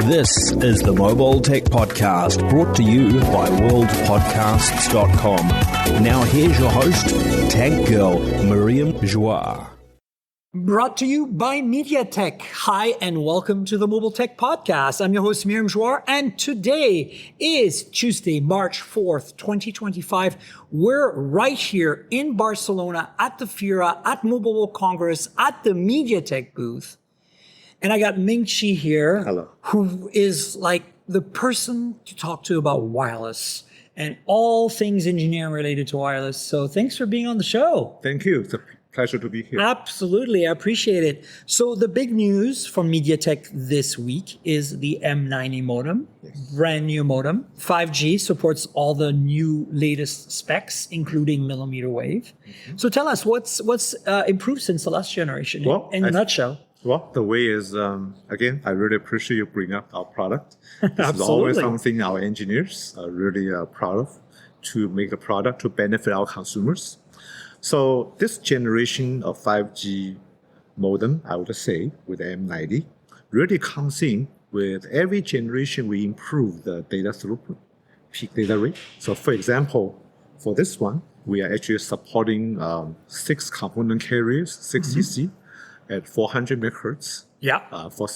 This is the Mobile Tech Podcast, brought to you by worldpodcasts.com. Now here's your host, Tech Girl, Miriam Joie. Brought to you by MediaTek. Hi, and welcome to the Mobile Tech Podcast. I'm your host, Miriam Joie, and today is Tuesday, March 4th, 2025. We're right here in Barcelona at the Fira, at Mobile World Congress, at the MediaTek booth. And I got Ming Chi here, Hello. Who is like the person to talk to about wireless and all things engineering related to wireless. So thanks for being on the show. Thank you. It's a pleasure to be here. Absolutely. I appreciate it. So the big news from MediaTek this week is the M90 modem, brand new modem. 5G supports all the new latest specs, including millimeter wave. So tell us what's improved since the last generation in a nutshell. Well, the way is, again, I really appreciate you bringing up our product. This is always something our engineers are really proud of, to make the product to benefit our consumers. So this generation of 5G modem, I would say, with the M90, really comes in with every generation we improve the data throughput, peak data rate. So for example, for this one, we are actually supporting 6 component carriers, 6CC, at 400 megahertz for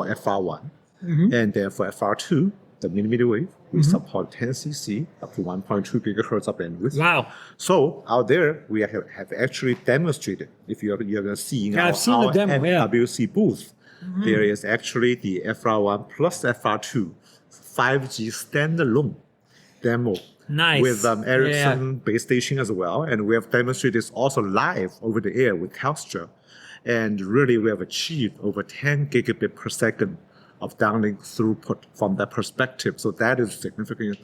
FR1. And then for FR2, the millimeter wave, we support 10cc up to 1.2 gigahertz of bandwidth. Wow. So out there, we have actually demonstrated, if you're going to see in our MWC booth, there is actually the FR1 plus FR2 5G standalone demo. Nice. With Ericsson base station as well. And we have demonstrated this also live over the air with Telstra. And really, we have achieved over 10 gigabit per second of downlink throughput from that perspective. So that is significant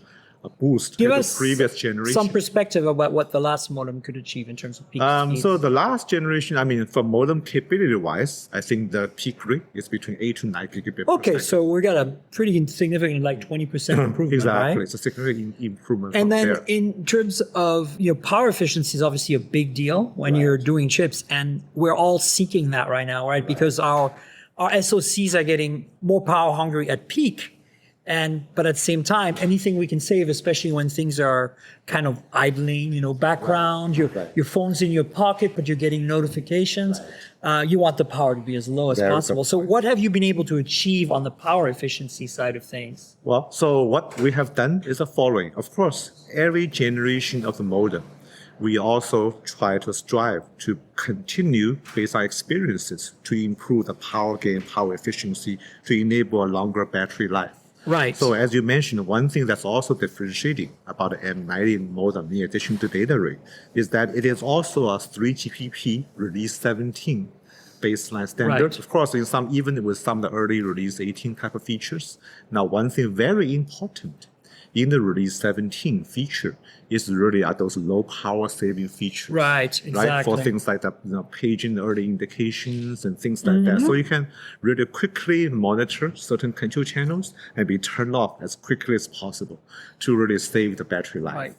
a boost to the previous generation. Some perspective about what the last modem could achieve in terms of peak speed. So the last generation, I mean, for modem capability-wise, I think the peak rate is between 8 to 9 gigabit per second. So we got a pretty significant, like 20% improvement, exactly. Right? It's a significant improvement. And then in terms of power efficiency is obviously a big deal when you're doing chips, and we're all seeking that right now, right? Because our SoCs are getting more power hungry at peak. But at the same time, anything we can save, especially when things are kind of idling, background, your phone's in your pocket, but you're getting notifications. You want the power to be as low as possible. So what have you been able to achieve on the power efficiency side of things? Well, so what we have done is the following. Of course, every generation of the modem, we also try to strive to continue, based on experiences, to improve the power gain, power efficiency, to enable a longer battery life. Right. So as you mentioned, one thing that's also differentiating about the M90 modem, in addition to data rate, is that it is also a 3GPP release 17 baseline standard. Right. Of course, even with some of the early release 18 type of features. Now, one thing very important in the release 17 feature is really those low power saving features. Right, exactly. Right? For things like the paging early indications and things like that. So you can really quickly monitor certain control channels and be turned off as quickly as possible to really save the battery life. Right.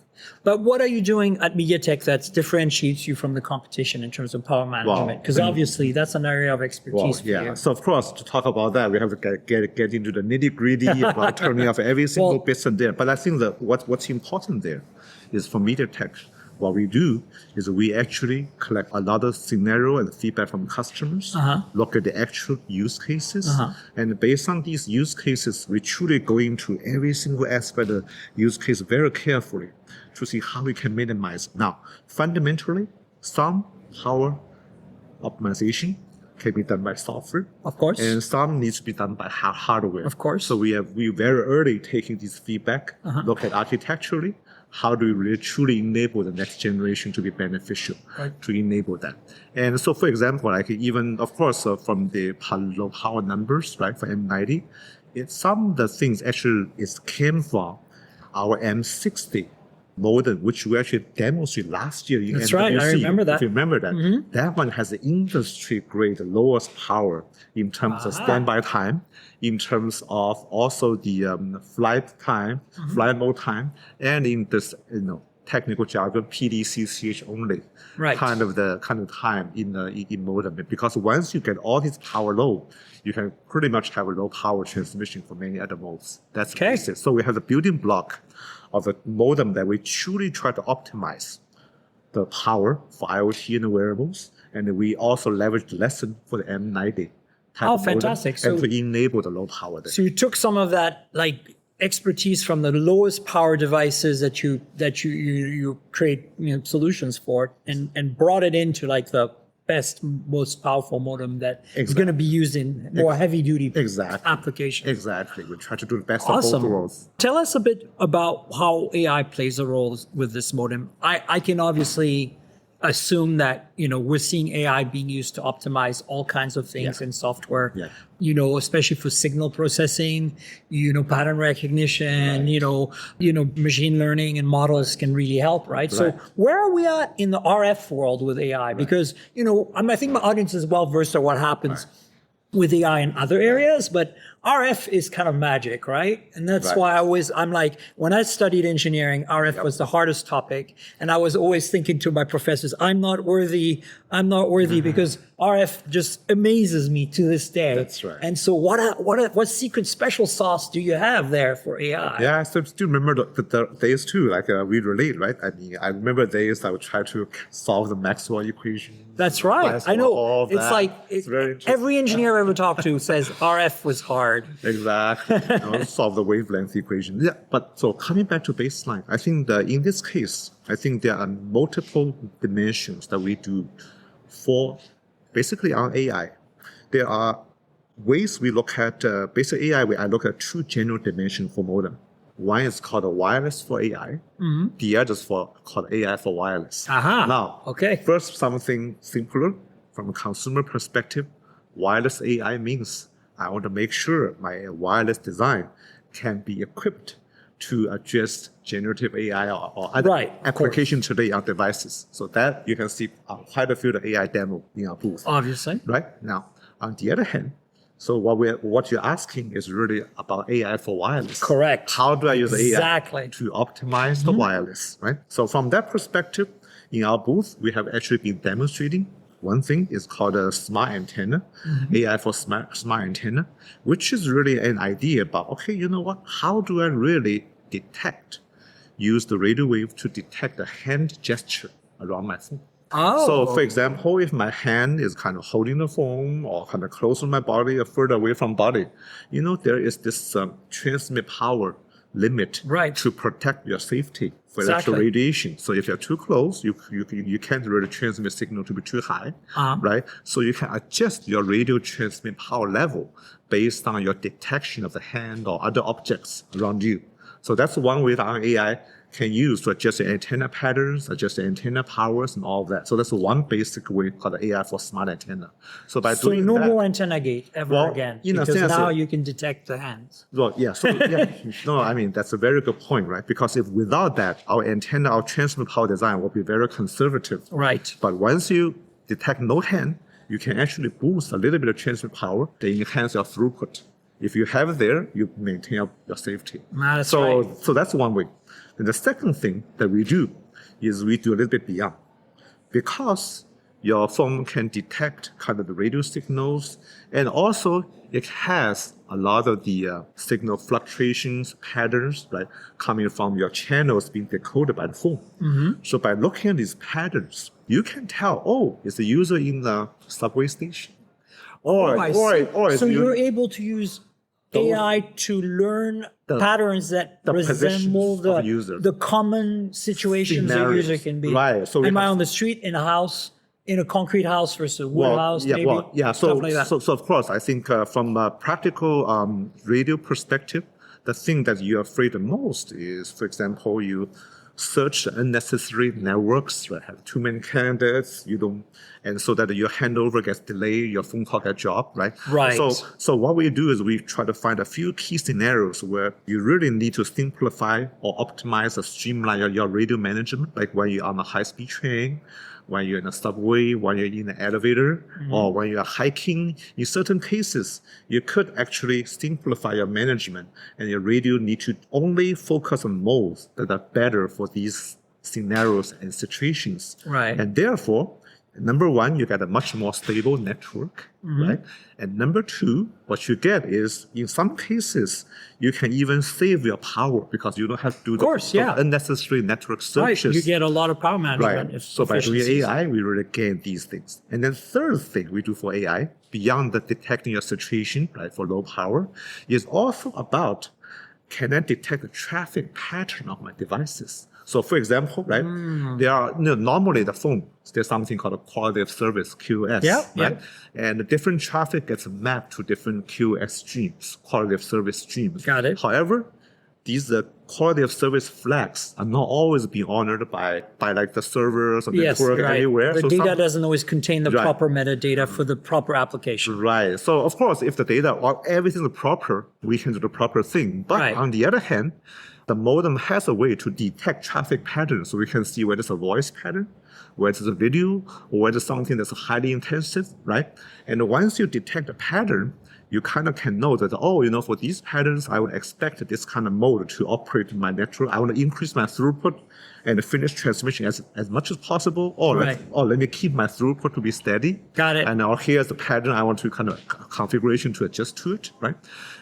But what are you doing at MediaTek that differentiates you from the competition in terms of power management? Because obviously that's an area of expertise for you. So of course, to talk about that, we have to get into the nitty-gritty about turning off every single bit in there. But I think that what's important there is for MediaTek, what we do is we actually collect a lot of scenario and feedback from customers, look at the actual use cases, and based on these use cases, we truly go into every single aspect of the use case very carefully to see how we can minimize. Now, fundamentally, some power optimization can be done by software. Of course. And some needs to be done by hardware. Of course. So we very early taking this feedback, look at architecturally, how do we really truly enable the next generation to be beneficial, to enable that. And so, for example, like even, of course, from the low power numbers, right, for M90, some of the things actually came from our M60 modem, which we actually demonstrated last year in MWC. That's right, I remember that. If you remember that, that one has the industry-grade lowest power in terms of standby time, in terms of also the flight time, flight mode time, and in this technical jargon, PDCCH only, Right. kind of time in modem. Because once you get all this power low, you can pretty much have a low power transmission for many other modes. That's Okay. basic. So we have the building block of the modem that we truly try to optimize the power for IoT and wearables, and we also leverage the lesson for the M90 type of modem, fantastic. and to enable the low power there. So you took some of that like expertise from the lowest power devices that you create solutions for and brought it into like the best, most powerful modem that is going to be used in more heavy duty applications. Exactly. We try to do the best Awesome. of both worlds. Tell us a bit about how AI plays a role with this modem. I can obviously assume that we're seeing AI being used to optimize all kinds of things in software. Yeah. Especially for signal processing, pattern recognition, machine learning and models can really help, right? So where are we at in the RF world with AI? Because I think my audience is well versed on what happens with AI in other areas, but RF is kind of magic, right? And that's why I'm like, when I studied engineering, RF was the hardest topic. And I was always thinking to my professors, I'm not worthy because RF just amazes me to this day. That's right. And so what secret special sauce do you have there for AI? Yeah, I still remember the days too, like we relate, right? I mean, I remember days I would try to solve the Maxwell equation. That's right. I know. It's like every engineer I ever talked to says RF was hard. Exactly. Solve the wavelength equation. Yeah, but so coming back to baseline, I think that in this case, I think there are multiple dimensions that we do for basically on AI. There are ways we look at basic AI. I look at two general dimensions for modem. One is called a wireless for AI. The other is called AI for wireless. Now, first something simpler from a consumer perspective. Wireless AI means I want to make sure my wireless design can be equipped to address generative AI or other applications today on devices. So that you can see quite a few of the AI demo in our booth. Obviously. Right? Now, on the other hand, so what you're asking is really about AI for wireless. Correct. How do I use AI to optimize the wireless, right? So from that perspective, in our booth, we have actually been demonstrating one thing is called a smart antenna, AI for smart antenna, which is really an idea about, okay, you know what? How do I really use the radio wave to detect the hand gesture around my phone? So, for example, if my hand is kind of holding the phone or kind of close to my body or further away from body, there is this transmit power limit to protect your safety for electro radiation. So if you're too close, you can't really transmit signal to be too high, right? So you can adjust your radio transmit power level based on your detection of the hand or other objects around you. So that's one way that our AI can use to adjust the antenna patterns, adjust the antenna powers, and all of that. So that's one basic way called the AI for smart antenna. So by doing no that, more antenna gate ever again, because now you can detect the hands. Well, yeah. So no, I mean that's a very good point, right? Because if without that, our antenna, our transmit power design will be very conservative. Right. But once you detect no hand, you can actually boost a little bit of transmit power to enhance your throughput. If you have it there, you maintain your safety. So that's one way. And the second thing that we do is we do a little bit beyond. Because your phone can detect kind of the radio signals, and also it has a lot of the signal fluctuations, patterns, right, coming from your channels being decoded by the phone. So by looking at these patterns, you can tell, it's a user in the subway station. So you're able to use AI to learn patterns that resemble the common situations a user can be. Right. So am I on the street, in a house, in a concrete house versus a wood house? So of course, I think from a practical radio perspective, the thing that you're afraid the most is, for example, you search unnecessary networks, right? Have too many candidates, and so that your handover gets delayed, your phone call gets dropped, right? Right. So what we do is we try to find a few key scenarios where you really need to simplify or optimize or streamline your radio management, like when you're on a high-speed train, when you're in a subway, when you're in an elevator, or when you're hiking. In certain cases, you could actually simplify your management, and your radio need to only focus on modes that are better for these scenarios and situations. Right. And therefore, number one, you get a much more stable network, right? And number two, what you get is, in some cases, you can even save your power because you don't have to do the unnecessary network searches. Right, you get a lot of power management. Right. So by doing AI, we really gain these things. And then third thing we do for AI, beyond the detecting a situation, right, for low power, is also about, can I detect the traffic pattern of my devices? So for example, right, there are, normally the phone, there's something called a quality of service, QoS, right? And the different traffic gets mapped to different QoS streams, quality of service streams. Got it. However, these quality of service flags are not always being honored by like the servers or network anywhere. The data doesn't always contain the proper metadata for the proper application. Right. So of course, if the data or everything is proper, we can do the proper thing. But on the other hand, the modem has a way to detect traffic patterns, so we can see whether it's a voice pattern, whether it's a video, or whether it's something that's highly intensive, right? And once you detect a pattern, you kind of can know that, for these patterns, I would expect this kind of mode to operate in my network. I want to increase my throughput and finish transmission as much as possible, or let me keep my throughput to be steady. Got it. And now here's the pattern I want to kind of configuration to adjust to it, right?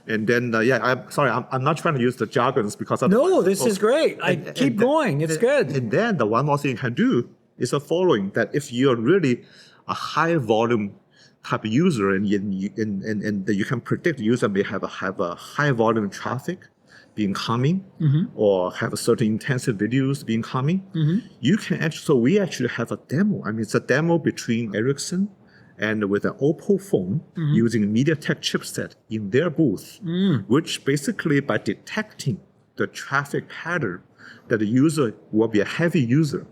And then, I'm sorry, I'm not trying to use the jargons because this is great. Keep going. It's good. And then the one more thing you can do is the following: that if you're really a high volume type of user and you can predict the user may have a high volume traffic being coming or have a certain intensive videos being coming, you can actually, so we actually have a demo. I mean, it's a demo between Ericsson and with an Oppo phone using MediaTek chipset in their booth, which basically by detecting the traffic pattern that the user will be a heavy user,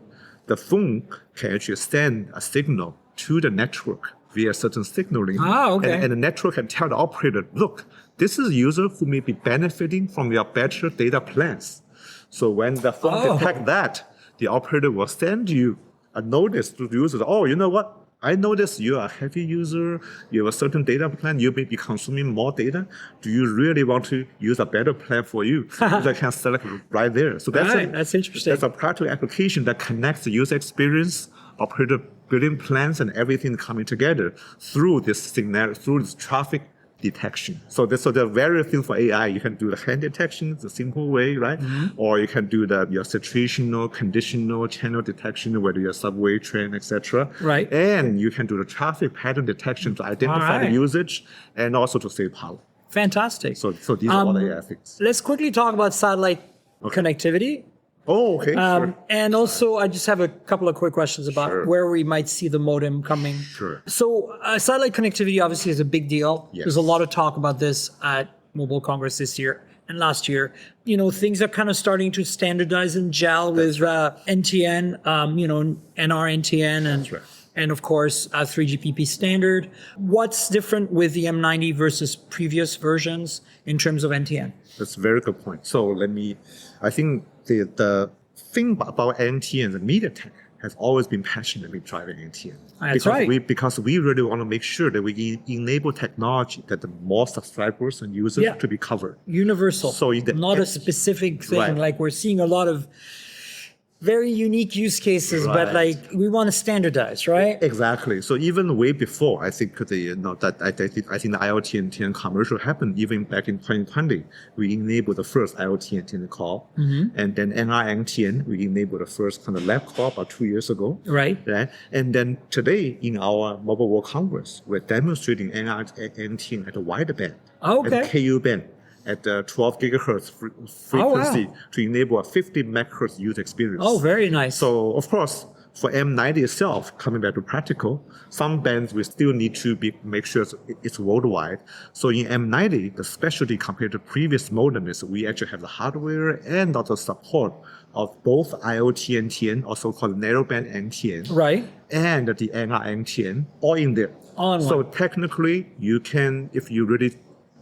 the phone can actually send a signal to the network via certain signaling. And the network can tell the operator, look, this is a user who may be benefiting from your better data plans. So when the phone detects that, the operator will send you a notice to the user, you know what? I notice you're a heavy user, you have a certain data plan, you may be consuming more data. Do you really want to use a better plan for you? User can select right there. So that's interesting. That's a practical application that connects the user experience, operator billing plans, and everything coming together through this scenario, through this traffic detection. So there are various things for AI. You can do the hand detection, the simple way, right? Or you can do your situational, conditional channel detection, whether you're subway, train, etc. Right. And you can do the traffic pattern detection to identify the usage and also to save power. Fantastic. So these are all the AI things. Let's quickly talk about satellite connectivity. Sure. And also, I just have a couple of quick questions about where we might see the modem coming. Sure. So satellite connectivity obviously is a big deal. Yes. There's a lot of talk about this at Mobile Congress this year and last year. Things are kind of starting to standardize and gel with NTN, NR-NTN, and of course 3GPP standard. What's different with the M90 versus previous versions in terms of NTN? That's a very good point. So I think the thing about NTN, the MediaTek has always been passionately driving NTN. Because we really want to make sure that we enable technology that the more subscribers and users to be covered. Universal. So not a specific thing. Right. Like we're seeing a lot of very unique use cases, but we want to standardize, right? Exactly. So even way before, I think I think the IoT NTN commercial happened even back in 2020. We enabled the first IoT NTN call, and then NR-NTN, we enabled the first kind of lab call about 2 years ago. Right. And then today in our Mobile World Congress, we're demonstrating NR-NTN at a wider band, at the KU band, at 12 gigahertz frequency to enable a 50 megahertz user experience. Oh, very nice. So, of course, for M90 itself, coming back to practical, some bands we still need to make sure it's worldwide. So in M90, the specialty compared to previous modem is we actually have the hardware and also support of both IoT NTN, also called narrowband NTN, and the NR-NTN, all in there. So technically, you can, if you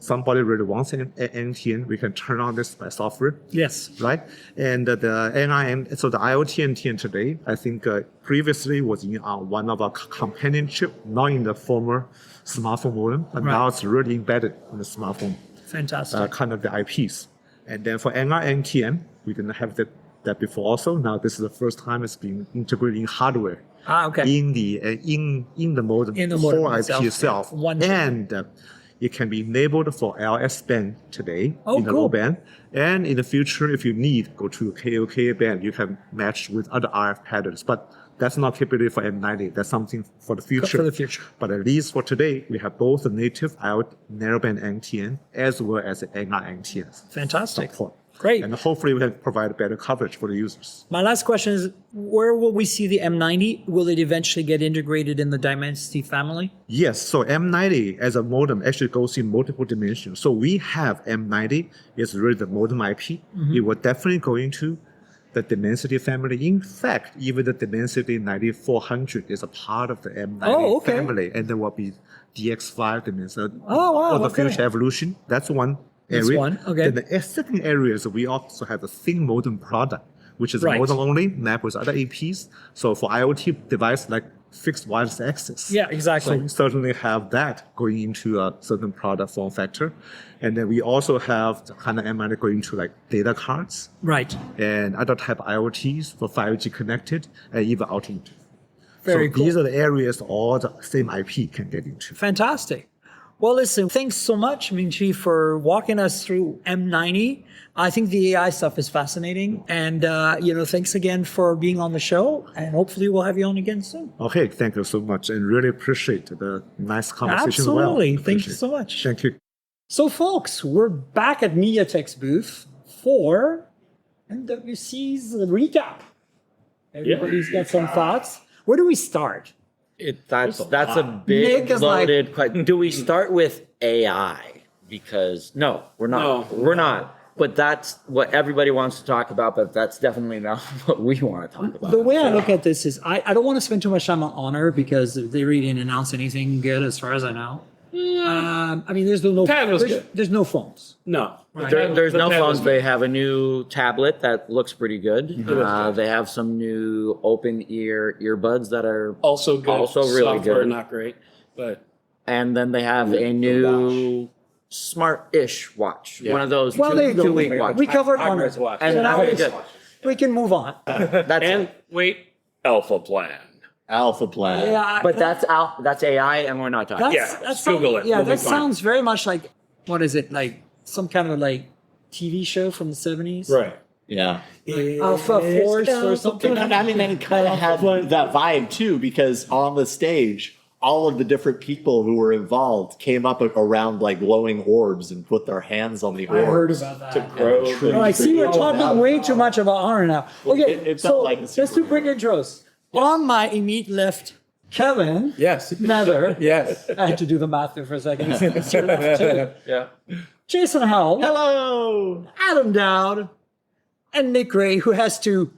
somebody really wants an NTN, we can turn on this by software. Yes. Right? And so the IoT NTN today, I think previously was in one of our companion chip, not in the former smartphone modem, but now it's really embedded in the smartphone. Fantastic. Kind of the IPs. And then for NR-NTN, we didn't have the that before also. Now this is the first time it's being integrated in hardware. Okay. In the modem, In the modem core IP itself. itself. One chip. And it can be enabled for LS band today in the cool. low band. And in the future, if you need, go to KOK band, you can match with other RF patterns. But that's not capability for M90. That's something for the future. For the future. But at least for today, we have both the native IoT narrowband NTN as well as the NR NTN. Fantastic. Support. Great. And hopefully we can provide better coverage for the users. My last question is, where will we see the M90? Will it eventually get integrated in the Dimensity family? Yes, so M90 as a modem actually goes in multiple dimensions. So we have M90 is really the modem IP. It will definitely go into the Dimensity family. In fact, even the Dimensity 9400 is a part of the M90 family, and there will be DX5 Dimensity. Oh, wow, Of the okay. future evolution. That's one area. That's one, okay. Then the second area is we also have a thin modem product, which is Right. modem only, mapped with other APs. So for IoT device like fixed wireless access. Yeah, exactly. So we certainly have that going into a certain product form factor. And then we also have the kind of M90 going into like data cards Right. and other type of IoTs for 5G connected and even automotive. Very so cool. these are the areas all the same IP can get into. Fantastic. Well, listen, thanks so much, Ming-Chi, for walking us through M90. I think the AI stuff is fascinating. And, thanks again for being on the show. And hopefully we'll have you on again soon. Okay, thank you so much and really appreciate the nice conversation. Absolutely. Well. Thank you so much. Thank you. So, folks, we're back at MediaTek's booth for MWC's recap. Everybody's got some thoughts. Where do we start? That's a Nick big is like- loaded question. Do we start with AI? Because no, we're not. We're not. But that's what everybody wants to talk about. But that's definitely not what we want to talk about. The way I look at this is I don't want to spend too much time on Honor because they really didn't announce anything good as far as I know. There's there's no phones. No. There's no Pad was phones. They have a new tablet that looks pretty good. Mm-hmm. They have some new open ear earbuds that are also good. Also really Software, good. not great, but and then they have a new smart-ish watch. Yeah. One of those Well, there you go. two-week watch. We covered Honor. Hardware's watch. And that was good. We can move on. That's And wait, Alpha Plan. Alpha Plan. Yeah, But that's AI, and we're not talking. that's Google it. Yeah, We'll be that fine. sounds very much like what is it like? Some kind of like TV show from the 70s, Right. Yeah. Alpha Force or something. I mean, and it kind of had that vibe too, because on the stage, all of the different people who were involved came up around like glowing orbs and put their hands on the I heard orbs. about that. To grow. Oh, I see we're talking way too much about Honor now. Okay, It so felt like a let's do super- quick intros. On my immediate left, Kevin. Yes. Nether. Yes. I had to do the math there for a second. It's your left too. Yeah. Jason Howell. Hello. Adam Dowd. And Nick Ray, who has to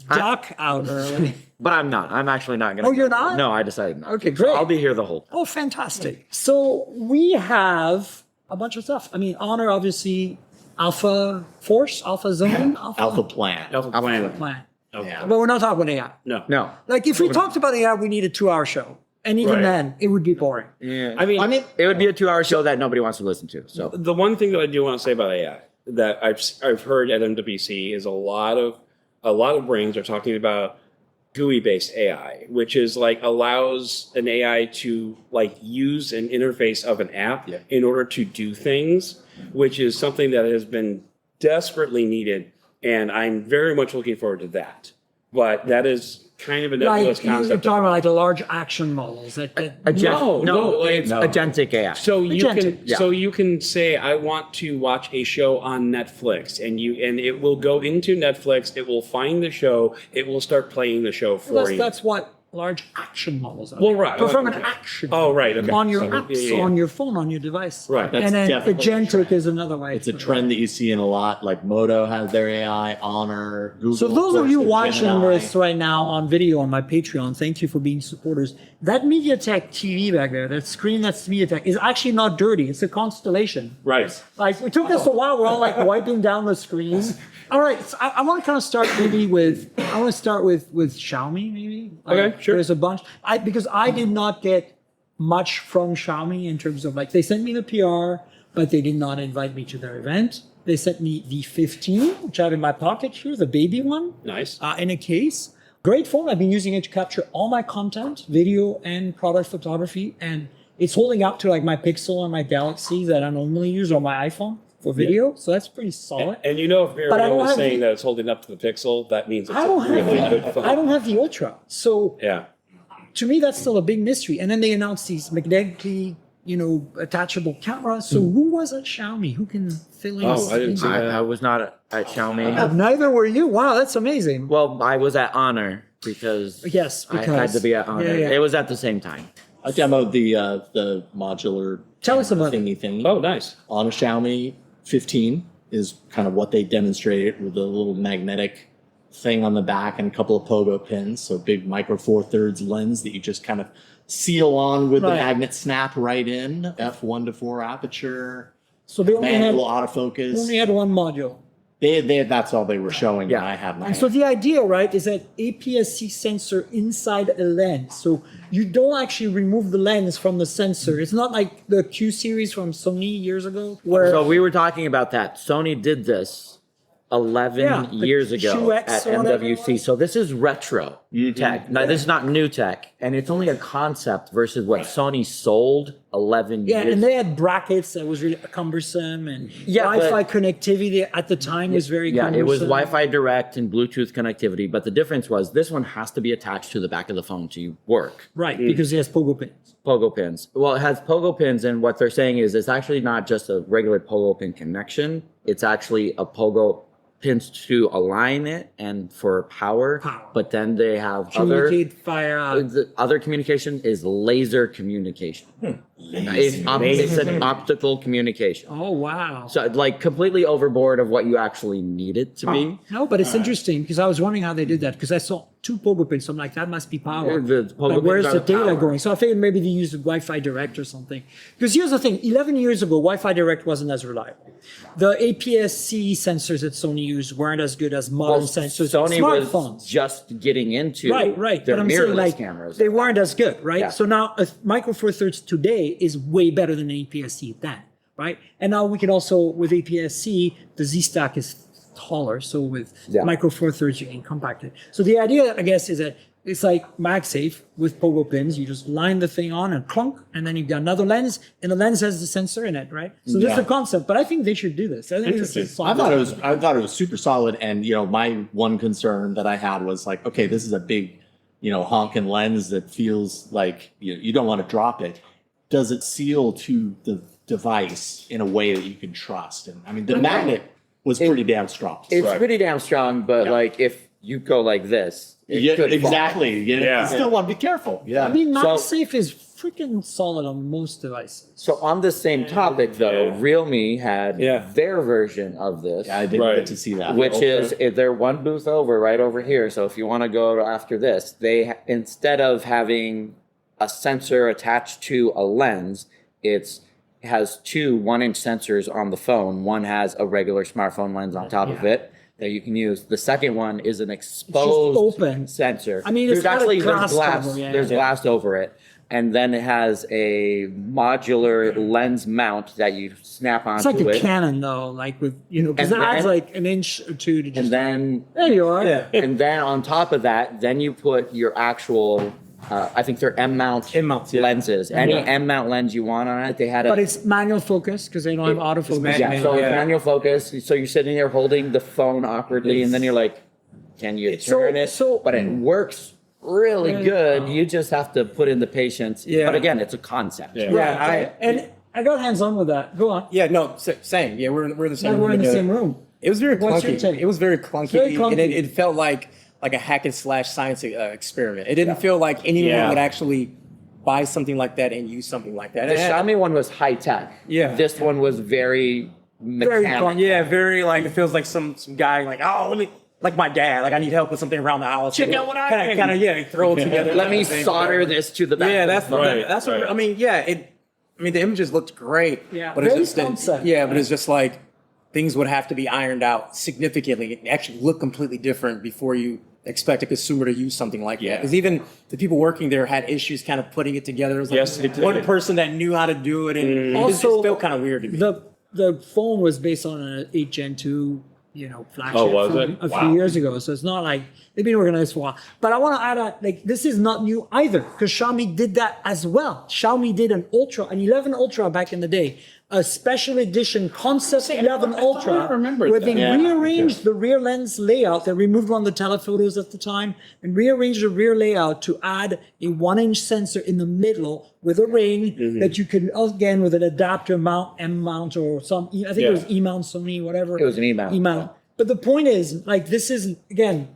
duck out early. But I'm not. I'm actually not going to. Oh, you're not? No, I decided not. Okay, to. great. I'll be here the whole time. Oh, fantastic. So we have a bunch of stuff. I mean, Honor, obviously, Alpha Force, Alpha Zone, Alpha Plan. Plan. Yeah. But we're not talking about AI. No. Like, if we talked about AI, we need a 2-hour show. And even Right. then, it would be boring. Yeah. I mean, it would be a 2-hour show that nobody wants to listen to. So the one thing that I do want to say about AI that I've heard at MWC is a lot of brains are talking about GUI-based AI, which is like allows an AI to like use an interface of an app in order to do things, which is something that has been desperately needed, and I'm very much looking forward to that. But that is kind of a nebulous Like, you're concept. talking about like the large action models. It's agentic AI. So you Agentic. can you can say I want to watch a show on Netflix, and it will go into Netflix. It will find the show. It will start playing the show for you. That's what large action models are. Well, right. But from an action. Oh, right. Okay. On your So, apps, on your phone, on your device. Right. That's And then definitely a agentic is another way. It's a trend that you see in a lot. Like Moto has their AI, Honor, Google. So those of you their watching Gemini. this right now on video on my Patreon, thank you for being supporters. That MediaTek TV back there, that screen that's MediaTek, is actually not dirty. It's a constellation. Right. Like, it took us a while. We're all like wiping down the screens. All right, so I want to kind of start maybe with Xiaomi, maybe. Like, Okay, sure. There's a bunch. Because I did not get much from Xiaomi in terms of like they sent me the PR, but they did not invite me to their event. They sent me the 15, which I have in my pocket here, the baby one. Nice. In a case. Great phone. I've been using it to capture all my content, video and product photography. And it's holding up to like my Pixel and my Galaxy that I normally use on my iPhone for video. So that's pretty solid. And you know, if But I don't Miriam is have saying the- that it's holding up to the Pixel, that means it's I a don't have really good phone. I don't have the Ultra. So Yeah. to me, that's still a big mystery. And then they announced these magnetically, attachable cameras. So who was at Xiaomi? Who can fill in? Oh, I didn't see that. I was not at Xiaomi. Neither were you. Wow, that's amazing. Well, I was at Honor because Yes, I had because- to be at Honor. Yeah, yeah. It was at the same time. I demoed the modular Tell us about it. thingy Oh, nice. on a Xiaomi 15 is kind of what they demonstrated with a little magnetic thing on the back and a couple of pogo pins. So big micro four thirds lens that you just kind of seal on with the Right. magnet snap right in. F1:4 aperture, So they only had, manual autofocus. only had one module. That's all they were showing. Yeah. When I had my. And so the idea, right, is that APS-C sensor inside a lens. So you don't actually remove the lens from the sensor. It's not like the Q series from Sony years ago, where So we were talking about that. Sony did this 11 Yeah, the years ago QX at or whatever it MWC. was. So this is retro tech. Now, this is not new tech. And it's only a concept versus what Sony sold 11 yeah, years and they had brackets that was really cumbersome, and Yeah, Wi-Fi but- connectivity at the time was very Yeah, cumbersome. it was Wi-Fi direct and Bluetooth connectivity. But the difference was this one has to be attached to the back of the phone to work. Right, because it has pogo pins. Pogo pins. Well, it has pogo pins, and what they're saying is it's actually not just a regular pogo pin connection. It's actually a pogo pins to align it and for power. But then they have Communicate via. the other communication is laser communication. It's an optical communication. Oh wow. So like completely overboard of what you actually need it to be. No, but it's interesting because I was wondering how they did that because I saw 2 pogo pins. So I'm like, that must be power. The pogo But where's pins the are data power. going? So I figured maybe they used Wi-Fi Direct or something. Because here's the thing: 11 years ago, Wi-Fi Direct wasn't as reliable. The APS-C sensors that Sony used weren't as good as modern Well, sensors. Sony Smartphones. was just getting into Right. their But I'm saying mirrorless like cameras. they weren't as good, right? Yeah. So now a Micro Four Thirds today is way better than APS-C then, right? And now we can also with APS-C, the Z stack is taller. So with Micro Four Thirds, you can compact it. So the idea, I guess, is that it's like MagSafe with pogo pins. You just line the thing on and clunk, and then you've got another lens, and the lens has the sensor in it, right? So this is the concept. But I think they should do this. I think this is I thought it was super solid. And my one concern that I had was like, okay, this is a big, honking lens that feels like you don't want to drop it. Does it seal to the device in a way that you can trust? And I mean, the magnet was pretty damn strong. It's pretty damn strong, but like if you go like this, it could fall. exactly. You still want to be careful. Yeah. I mean, So- MagSafe is freaking solid on most devices. So on the same topic, though, Realme had their version of this, I didn't get to see that. which is they're one booth over, right over here. So if you want to go after this, instead of having a sensor attached to a lens, it has 2 1-inch sensors on the phone. One has a regular smartphone lens on top of it that you can use. The second one is an exposed open. sensor. I mean, it's got a glass glass. cover, There's glass over it. And then it has a modular lens mount that you snap onto It's like a it. Canon, though, like with, because And it adds then- like an inch or 2 to just. And then There you are. Yeah. and then on top of that, then you put your actual I think they're M-mount lenses. Any M-mount lens you want on it, they had But it's manual focus because they don't have autofocus. so it's manual focus. So you're sitting there holding the phone awkwardly, and then you're like, can you turn it? But it works really good. You just have to put in the patience. Yeah. But again, it's a concept. And I got hands on with that. Go on. Yeah, no, same. Yeah, we're in the same Now room. we're in the together. same room. It was very What's your clunky. take? It was very clunky. Very clunky. And it felt like a hack and slash science experiment. It didn't feel like anyone would actually buy something like that and use something like that. The Xiaomi one was high tech. Yeah. This one was very mechanical. Very like, it feels like some guy like, oh, let me, like my dad, like I need help with something around the house. Check out what I can. kind of throw it together. Let me solder this to the back. Yeah, of the that's phone. that's what I mean. Yeah, the images looked great. Yeah, but very it's just concept. but it's just like things would have to be ironed out significantly. It actually look completely different before you expect a consumer to use something like that. Because even the people working there had issues kind of putting it together. It was like Yes, they did. one person that knew how to do it, and it just felt kind of weird to me. The phone was based on an 8 Gen 2, flagship was from it? a Wow. few years ago. So it's not like they've been working on this for a while. But I want to add this is not new either, because Xiaomi did that as well. Xiaomi did an 11 Ultra back in the day, a special edition concept 11 Ultra, where they rearranged the rear lens layout. They removed one of the telephotos at the time and rearranged the rear layout to add a 1-inch sensor in the middle with a ring that you could, again, with an adapter mount, M mount or some, I think it was E mount, Sony, whatever. It was an E mount. But the point is, this is, again,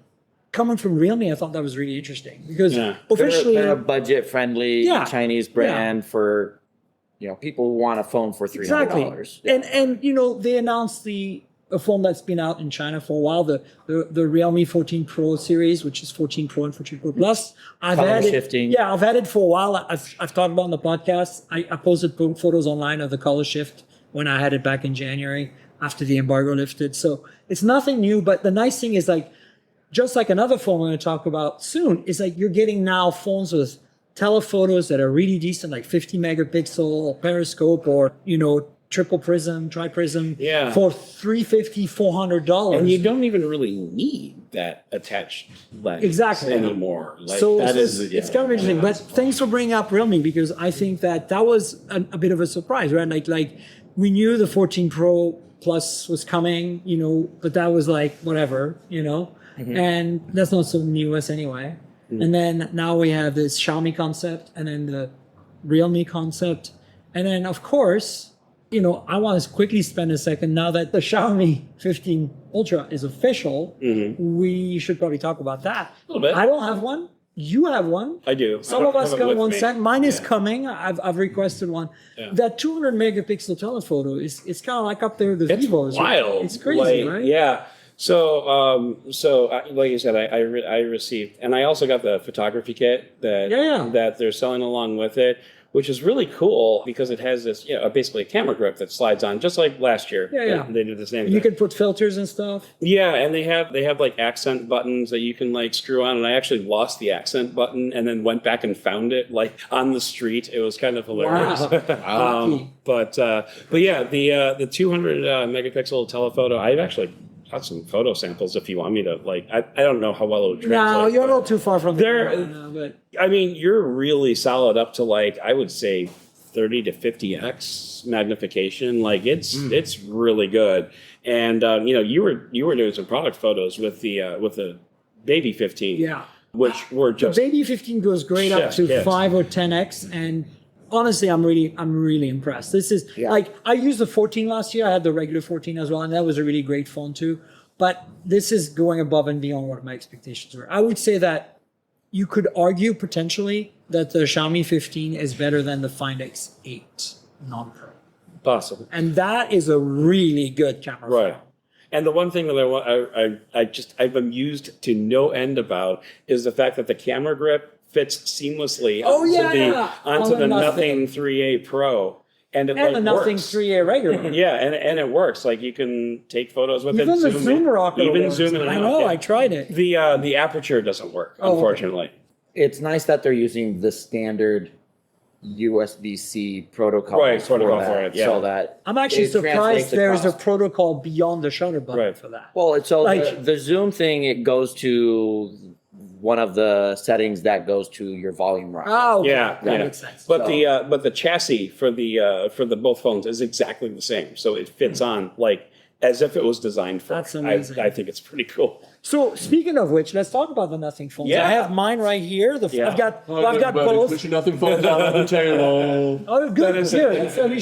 coming from Realme, I thought that was really interesting because officially they're a budget-friendly Chinese brand for people who want a phone for $300. Exactly. And they announced a phone that's been out in China for a while, the Realme 14 Pro series, which is 14 Pro and 14 Pro Plus. I've had it for a while. I've talked about it on the podcast. I posted photos online of the color shift when I had it back in January after the embargo lifted. So it's nothing new, but the nice thing is just like another phone we're going to talk about soon, is you're getting now phones with telephotos that are really decent, like 50 megapixel or periscope or, triple prism, tri-prism for $350, $400. And you don't even really need that attached lens anymore. So it's kind of interesting. But thanks for bringing up Realme, because I think that was a bit of a surprise, right? Like we knew the 14 Pro Plus was coming, but that was whatever, and that's not so new us anyway. And then now we have this Xiaomi concept, and then the Realme concept. And then, of course, I want to quickly spend a second, now that the Xiaomi 15 Ultra is official, we should probably talk about that. A little bit. I don't have one. You have one. I do. Some of us got one sent. Mine is coming. I've requested one. Yeah. That 200 megapixel telephoto is kind of like up there with the Vivos. It's wild. It's crazy, right? Yeah. So, like you said, I received, and I also got the photography kit that they're selling along with it, which is really cool because it has this, basically a camera grip that slides on, just like last year. They did the same thing. You can put filters and stuff. Yeah, and they have accent buttons that you can screw on, and I actually lost the accent button and then went back and found it on the street. It was kind of hilarious. Wow. But yeah, the 200 megapixel telephoto, I've actually got some photo samples if you want me to. I don't know how well it would translate. No, you're a little too far from there. But I mean, you're really solid up to I would say 30 to 50x magnification. It's really good. And you were doing some product photos with the baby 15. Yeah. Which were just the baby 15 goes great up to 5 or 10x, and honestly, I'm really impressed. This is I used the 14 last year. I had the regular 14 as well, and that was a really great phone too. But this is going above and beyond what my expectations were. I would say that you could argue potentially that the Xiaomi 15 is better than the Find X8 non-Pro. Possible. And that is a really good camera phone. Right. And the one thing that I've amused to no end about is the fact that the camera grip fits seamlessly onto the Nothing 3A Pro, and the Nothing 3A regular. and it works. You can take photos with even it. The zoom rocket. Even zoom in. I know. I tried it. The aperture doesn't work, unfortunately. It's nice that they're using the standard USB-C protocol for it. Yeah. So that I'm actually surprised there's a protocol beyond the shutter button for that. Well, the zoom thing, it goes to one of the settings that goes to your volume rocker. Oh, okay. That makes sense. But the chassis for the both phones is exactly the same, so it fits on as if it was designed for. That's amazing. I think it's pretty cool. So speaking of which, let's talk about the Nothing phones. I have mine right here. I've got both. Put your Nothing phones out on the table. Oh, good. Let me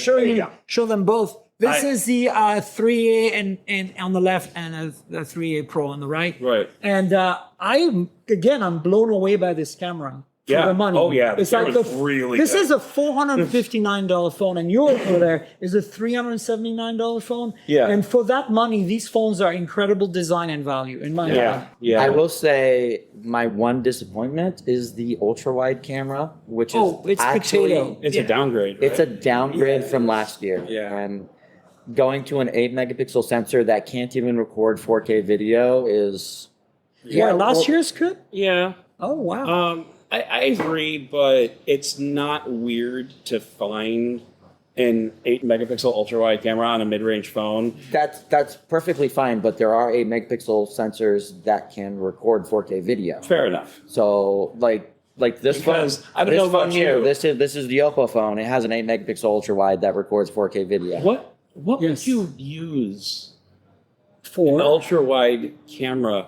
show them both. This is the 3A and on the left, and the 3A Pro on the right. Right. And I'm blown away by this camera. For the money. Oh yeah, it's really. This is a $459 phone, and your over there is a $379 phone. Yeah. And for that money, these phones are incredible design and value, in my opinion. Yeah. I will say my one disappointment is the ultra wide camera, which is it's actually potato. It's a downgrade. Right? It's a downgrade from last year. Yeah. And going to an 8 megapixel sensor that can't even record 4K video is Yeah, last year's could? Yeah. Oh, wow. I agree, but it's not weird to find an 8 megapixel ultra wide camera on a mid range phone. That's perfectly fine, but there are 8 megapixel sensors that can record 4K video. Fair enough. So like this Because phone, I don't know about here, you. this is the Oppo phone. It has an 8 megapixel ultra wide that records 4K video. What Yes. would you use For an ultra wide camera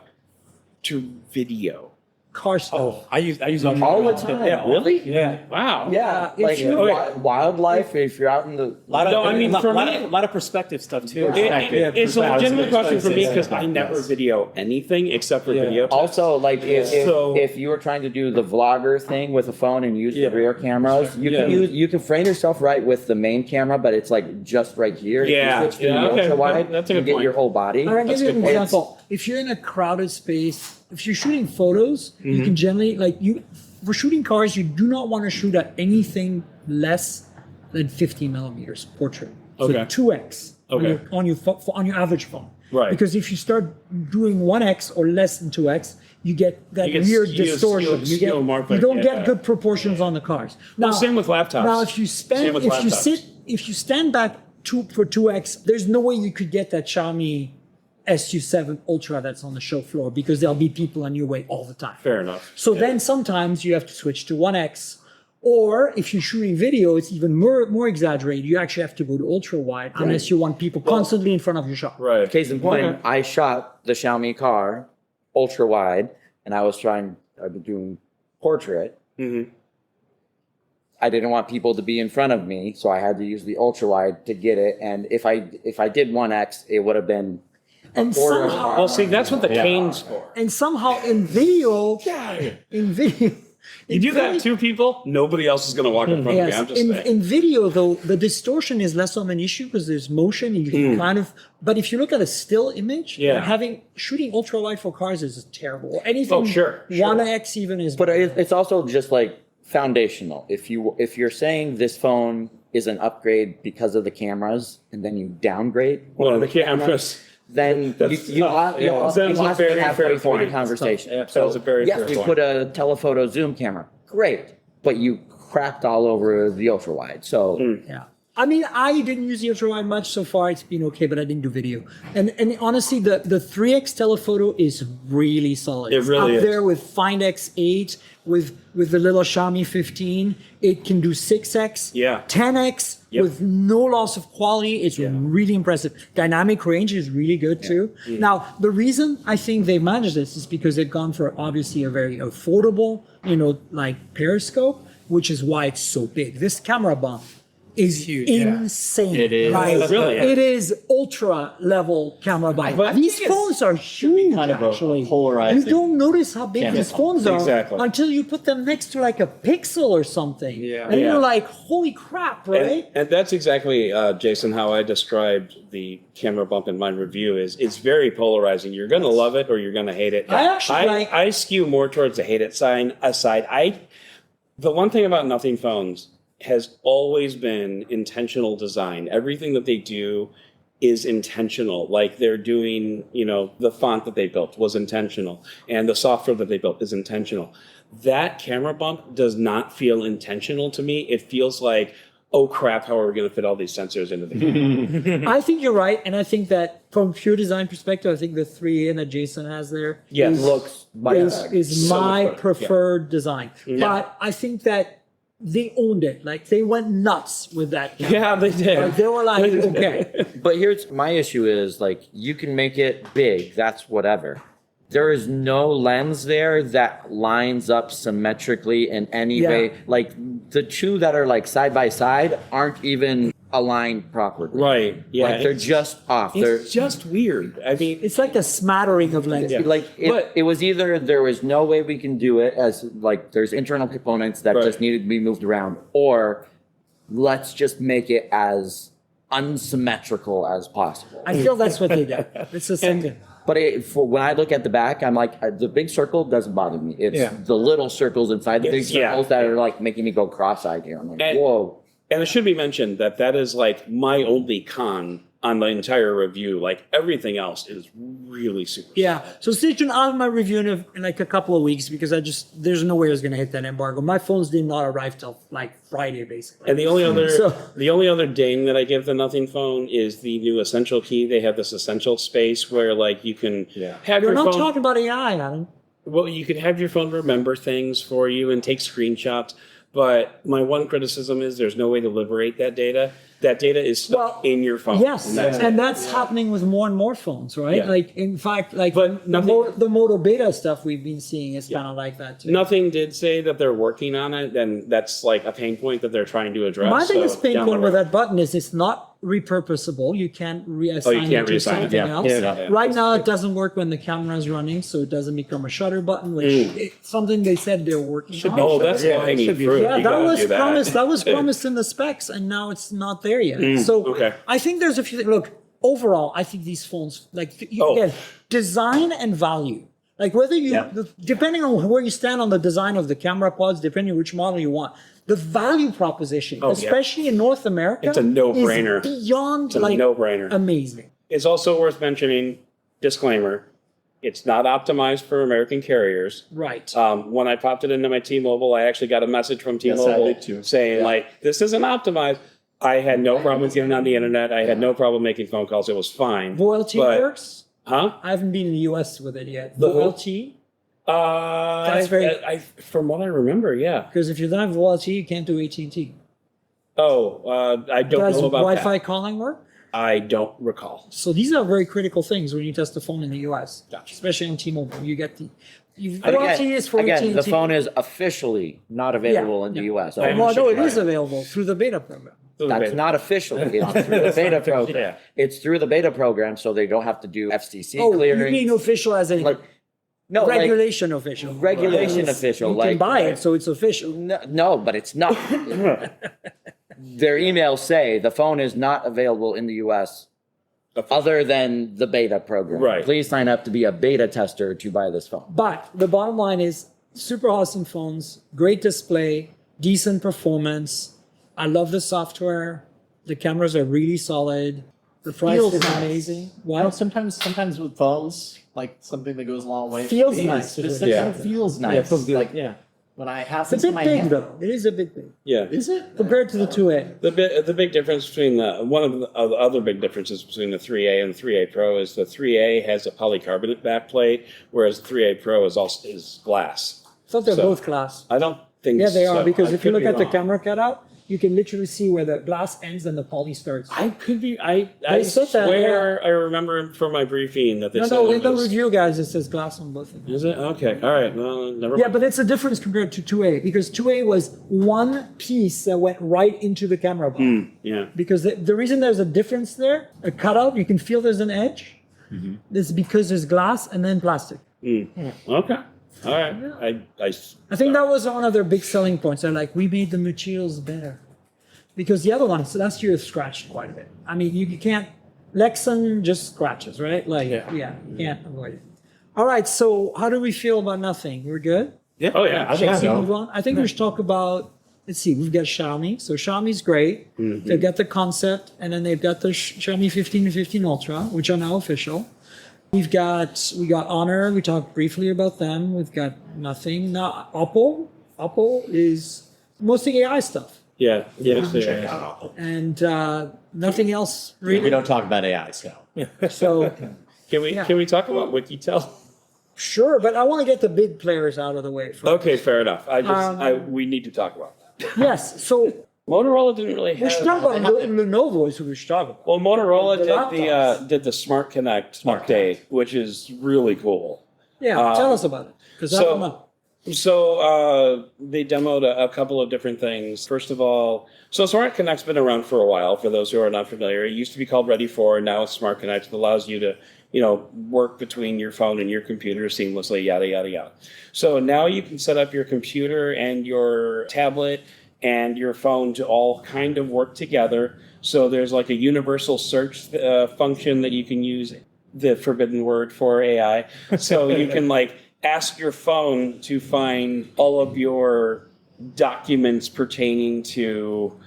to video? car stuff. I use All the time. Yeah. Really? Yeah. Wow. Yeah, if like you- wildlife. If you're out in the No, I mean, for me- a lot of perspective stuff too. It's a legitimate question for me because I never video anything except for video. also like So- if you were trying to do the vlogger thing with a phone and use the rear cameras, you can frame yourself right with the main camera, but it's like just right here. If Yeah. you switch to Yeah, the okay. ultra wide, That's a you good get point. your whole body. All right, I'll give you an good point. example. If you're in a crowded space, if you're shooting photos, you can generally for shooting cars, you do not want to shoot at anything less than 50 millimeters portrait. So Okay. 2x Okay. on your average phone. Right. Because if you start doing 1x or less than 2x, you get that You get weird skew- distortion. skew more quick, You don't yeah. get good proportions on the cars. Now, Same with laptops. Now, if you Same with laptops. if you stand back for 2x, there's no way you could get that Xiaomi SU7 Ultra that's on the show floor because there'll be people on your way all the time. Fair enough. So then sometimes you have to switch to 1x, or if you're shooting video, it's even more exaggerated. You actually have to go to ultra wide unless you want people constantly in front of your shot. Right. Case in point, Okay. I shot the Xiaomi car ultra wide, and I've been doing portrait. Mhm. I didn't want people to be in front of me, so I had to use the ultra wide to get it. And if I did 1x, it would have been And quarter of somehow, Well, see, that's what the cane's for. in video, You do that to people, nobody else is going to walk in front of me. I'm just saying. in video though, the distortion is less of an issue because there's motion and you can kind of. But if you look at a still image, Yeah. shooting ultra wide for cars is terrible. Or anything Oh, sure. 1x even is. But it's also just like foundational. If you're saying this phone is an upgrade because of the cameras, and then you downgrade Well, one of the cameras. then That's you tough. have, Yeah. you That's a have to very have fair faith in the point. conversation. That's a very yes, fair we point. put a telephoto zoom camera. Great. But you crapped all over the ultra wide. So Yeah. I mean, I didn't use the ultra wide much so far. It's been okay, but I didn't do video. And honestly, the 3x telephoto is really solid. It really Up is. there with Find X8, with the little Xiaomi 15. It can do 6x, Yeah. 10x Yep. with no loss of quality. It's really impressive. Dynamic range is really good too. Now, the reason I think they managed this is because they've gone for obviously a very affordable, like periscope, which is why it's so big. This camera bump is huge, yeah. insane. It is. Right? Really? It is ultra level camera bump. But I These think it's- phones are huge, kind of a actually. polarizing You don't notice how big camera these phones are Exactly. until you put them next to like a Pixel or something. Yeah. And Yeah. you're like, holy crap, right? And that's exactly, Jason, how I described the camera bump in my review. Is it's very polarizing. You're going to love it or you're going to hate it. I actually like- I skew more towards the hate it side. The one thing about Nothing phones has always been intentional design. Everything that they do is intentional. Like they're doing, the font that they built was intentional, and the software that they built is intentional. That camera bump does not feel intentional to me. It feels like, oh crap, how are we going to fit all these sensors into the camera? I think you're right. And I think that from pure design perspective, I think the 3A that Jason has there Yes. is- looks is So my much better. preferred design. But I think that they owned it. Like they went nuts with that camera. Yeah, they did. Like, they were like, okay. But here's my issue is like you can make it big, that's whatever. There is no lens there that lines up symmetrically in any Yeah. way. Like the two that are like side by side aren't even aligned properly. Right. Yeah. Like they're just off. It's just weird. I mean, It's like a smattering of lenses. Yeah. Like But- it was either there was no way we can do it as like there's internal components that Right. just needed to be moved around, or let's just make it as unsymmetrical as possible. I feel that's what they did. It's the same thing. But for when I look at the back, I'm like the big circle doesn't bother me. It's the little circles inside the big Yeah. circles that are like making me go cross-eyed here. I'm like, And- whoa. and it should be mentioned that is like my only con on the entire review. Like everything else is really super. Yeah. So stay tuned. I'll have my review in like a couple of weeks because there's no way it's going to hit that embargo. My phones did not arrive till like Friday, basically. And the only other ding that I give the Nothing phone is the new Essential key. They have this Essential space where like you can have We're your not phone. talking about AI, Adam. Well, you could have your phone remember things for you and take screenshots. But my one criticism is there's no way to liberate that data. That data is stuck in your phone. Yes, and that's happening with more and more phones, right? Yeah. Like, in fact, like But the Moto Beta stuff we've been seeing is kind of like that too. Nothing did say that they're working on it, and that's like a pain point that they're trying to address. My biggest pain down the point with road. that button is it's not repurposable. You can't reassign you can't it to reassign it, something yeah. else. Yeah. Right now, it doesn't work when the camera is running, so it doesn't become a shutter button, which is something they said they're working on. Oh, that's low-hanging fruit. Yeah, You that gotta was do that. promised. That was promised in the specs, and now it's not there yet. So okay. I think there's a few things. Look, overall, I think these phones, like again, design and value. Like whether you, depending on where you stand on the design of the camera pods, depending on which model you want, the value proposition, especially in North America, it's a no-brainer. Is beyond no-brainer. Amazing. It's also worth mentioning, disclaimer, it's not optimized for American carriers. Right. When I popped it into my T-Mobile, I actually got a message from T-Mobile saying, like, this isn't optimized. I had no problem getting on the internet. I had no problem making phone calls. It was fine. VoLTE works? Huh? I haven't been in the US with it yet. The VoLTE? That's from what I remember, yeah. Because if you don't have VoLTE, you can't do AT&T. I don't Does know about Wi-Fi that. calling work? I don't recall. So these are very critical things when you test the phone in the US, especially on T-Mobile. You get VoLTE is for Again, AT&T. the phone is officially not available in the US. Well, no, it is available through the beta program. That's not officially. It's through the beta program. It's through the beta program, so they don't have to do FCC clearing. You mean official as in regulation official? Regulation official. You can buy it, so it's official. No, but it's not. Their emails say the phone is not available in the US other than the beta program. Right. Please sign up to be a beta tester to buy this phone. But the bottom line is super awesome phones, great display, decent performance. I love the software. The cameras are really solid. The price is amazing. Well, sometimes with phones, like something that goes a long way. Feels nice. It feels nice. When I have It's this a in my bit big hand. though. It is a bit big. Yeah. Is it? Compared to the 2A. The big difference between one of the other big differences between the 3A and the 3A Pro is the 3A has a polycarbonate backplate, whereas the 3A Pro is glass. I thought they're So, both glass. I don't think Yeah, they so. are, because I if you could look be at the wrong. camera cutout, you can literally see where the glass ends and the poly starts. I could be. I said that, swear I remember from my briefing that they said No, it in the was- review, guys, it says glass on both of them. Is it? Okay. All right. Well, never Yeah, mind. but it's a difference compared to 2A, because 2A was one piece that went right into the camera bar. Yeah. Because the reason there's a difference there, a cutout, you can feel there's an edge, is because there's glass and then plastic. Okay. All right. I think that was one of their big selling points. They're like, we made the materials better. Because the other ones, last year, scratched quite a bit. I mean, you can't, Lexan just scratches, right? Like, you can't avoid it. All right, so how do we feel about Nothing? We're good? Yeah. Oh yeah. I think Shall we so. move on? I think we should talk about, let's see, we've got Xiaomi. So Xiaomi's great. They've got the concept, and then they've got the Xiaomi 15 and 15 Ultra, which are now official. We got Honor. We talked briefly about them. We've got Nothing. Now, Oppo. Oppo is mostly AI stuff. Yeah. Yes. And nothing else We really. don't talk about AI stuff. So Can we talk about WikiTel? sure, but I want to get the big players out of the way first. Okay, fair enough. We need to talk about that. Yes, so Motorola didn't really we have. should talk about Lenovo is who we should talk about. Well, Motorola The did the Smart Connect update, which is really cool. Yeah, tell us about it. Because I don't know. So they demoed a couple of different things. First of all, so Smart Connect's been around for a while. For those who are not familiar, it used to be called Ready For, and now it's Smart Connect. It allows you to, work between your phone and your computer seamlessly. Yada yada yada. So now you can set up your computer and your tablet and your phone to all kind of work together. So there's like a universal search function that you can use. The forbidden word for AI. So you can ask your phone to find all of your documents pertaining to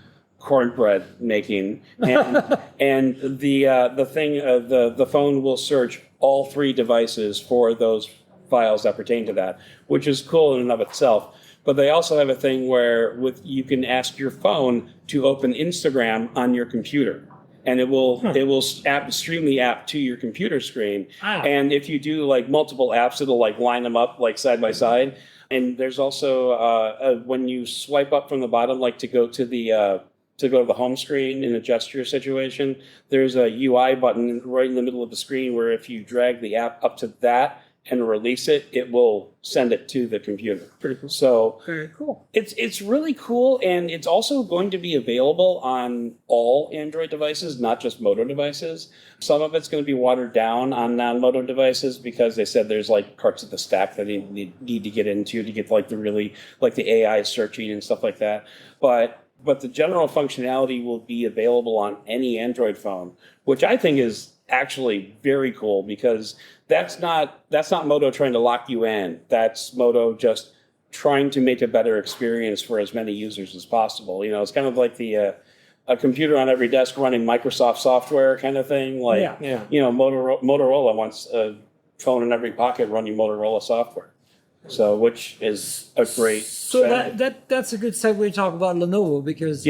cornbread making, and the phone will search all 3 devices for those files that pertain to that, which is cool in and of itself. But they also have a thing where you can ask your phone to open Instagram on your computer, and it will stream the app to your computer screen. Ah. And if you do like multiple apps, it'll like line them up like side by side. And there's also when you swipe up from the bottom, like to go to the home screen in a gesture situation, there's a UI button right in the middle of the screen where if you drag the app up to that and release it, it will send it to the computer. Pretty cool. So Very cool. it's really cool, and it's also going to be available on all Android devices, not just Moto devices. Some of it's going to be watered down on non-Moto devices because they said there's like parts of the stack that they need to get into to get like the AI searching and stuff like that. But the general functionality will be available on any Android phone, which I think is actually very cool because that's not Moto trying to lock you in. That's Moto just trying to make a better experience for as many users as possible. You know, it's kind of like a computer on every desk running Microsoft software kind of thing. Like, you know, Motorola wants a phone in every pocket running Motorola software. So, which is a great. So that's a good segue to talk about Lenovo because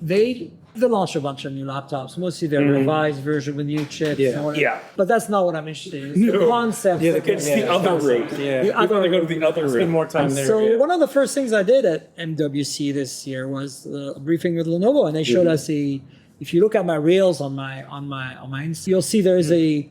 they launched a bunch of new laptops, mostly their revised version with new chips. Yeah. But that's not what I'm interested in. It's the concept. It's the other route. Yeah. We want to go to the other route. Spend more time there. So one of the first things I did at MWC this year was a briefing with Lenovo, and they showed us if you look at my reels on my Insta, you'll see there is a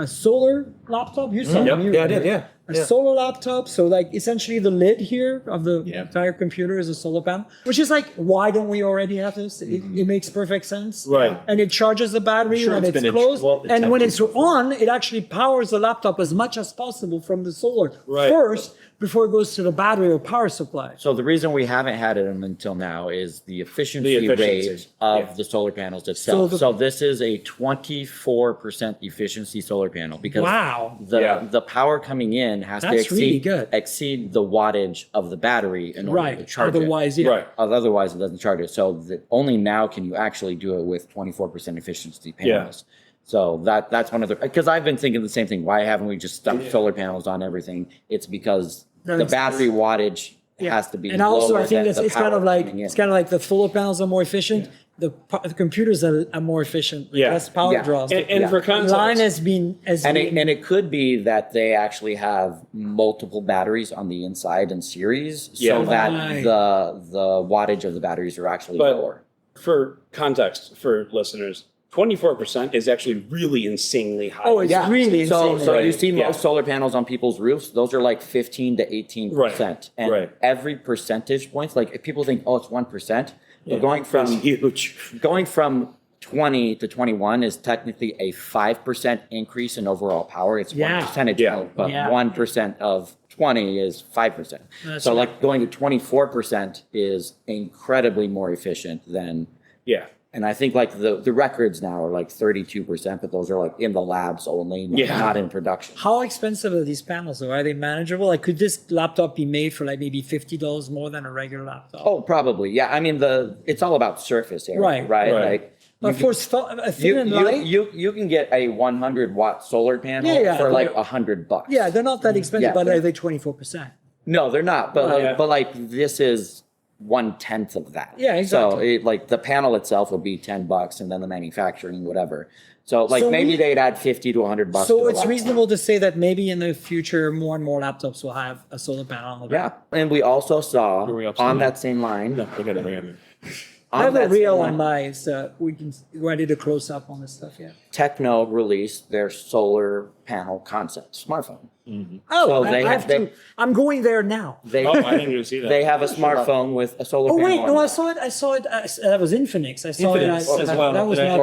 solar laptop. You saw them. Yeah, I did. Yeah. A solar laptop, so like essentially the lid here of the entire computer is a solar panel, which is like, why don't we already have this? It makes perfect sense. Right. And it charges the battery when it's closed. And when it's on, it actually powers the laptop as much as possible from the solar first before it goes to the battery or power supply. So the reason we haven't had it until now is the efficiency rate of the solar panels itself. So this is a 24% efficiency solar panel because the power coming in has to exceed the wattage of the battery in order to charge it. Otherwise, it doesn't charge it. So only now can you actually do it with 24% efficiency panels. So that's one of the, because I've been thinking the same thing. Why haven't we just stuck solar panels on everything? It's because the battery wattage has to be and also lower I think than it's kind of like the solar panels are more efficient. The computers are more efficient. Less power draws. And for context, line has been and it could be that they actually have multiple batteries on the inside in series, so that the wattage of the batteries are actually lower. For context, for listeners, 24% is actually really insanely high. Oh, it's really insane. So you see most solar panels on people's roofs, those are like 15 to 18%. And every percentage points, like if people think, oh, it's 1%, but going from 20 to 21 is technically a 5% increase in overall power. It's 1 percentage point, but 1% of 20 is 5%. So like going to 24% is incredibly more efficient than And I think like the records now are like 32%, but those are like in the labs only, not in production. How expensive are these panels though? Are they manageable? Like could this laptop be made for like maybe $50 more than a regular laptop? Oh, probably. Yeah. I mean, it's all about surface area, right? Like, but for a thin and light, you can get a 100-watt solar panel for like $100. Yeah, they're not that expensive, but are they 24%? No, they're not. But like this is 1/10 of that. Yeah, exactly. So like the panel itself would be $10, and then the manufacturing, whatever. So like maybe they'd add $50 to $100. So it's reasonable to say that maybe in the future, more and more laptops will have a solar panel on the back. Yeah, and we also saw on that same line. No, look at it. I have a reel on mine, so we can ready to close up on this stuff. Yeah. Techno released their solar panel concept smartphone. Mm-hmm. Oh, so I'm going there now. I didn't even see that. They have a smartphone with a solar panel. Oh wait, no, I saw it. That was Infinix. I saw it as well. That was not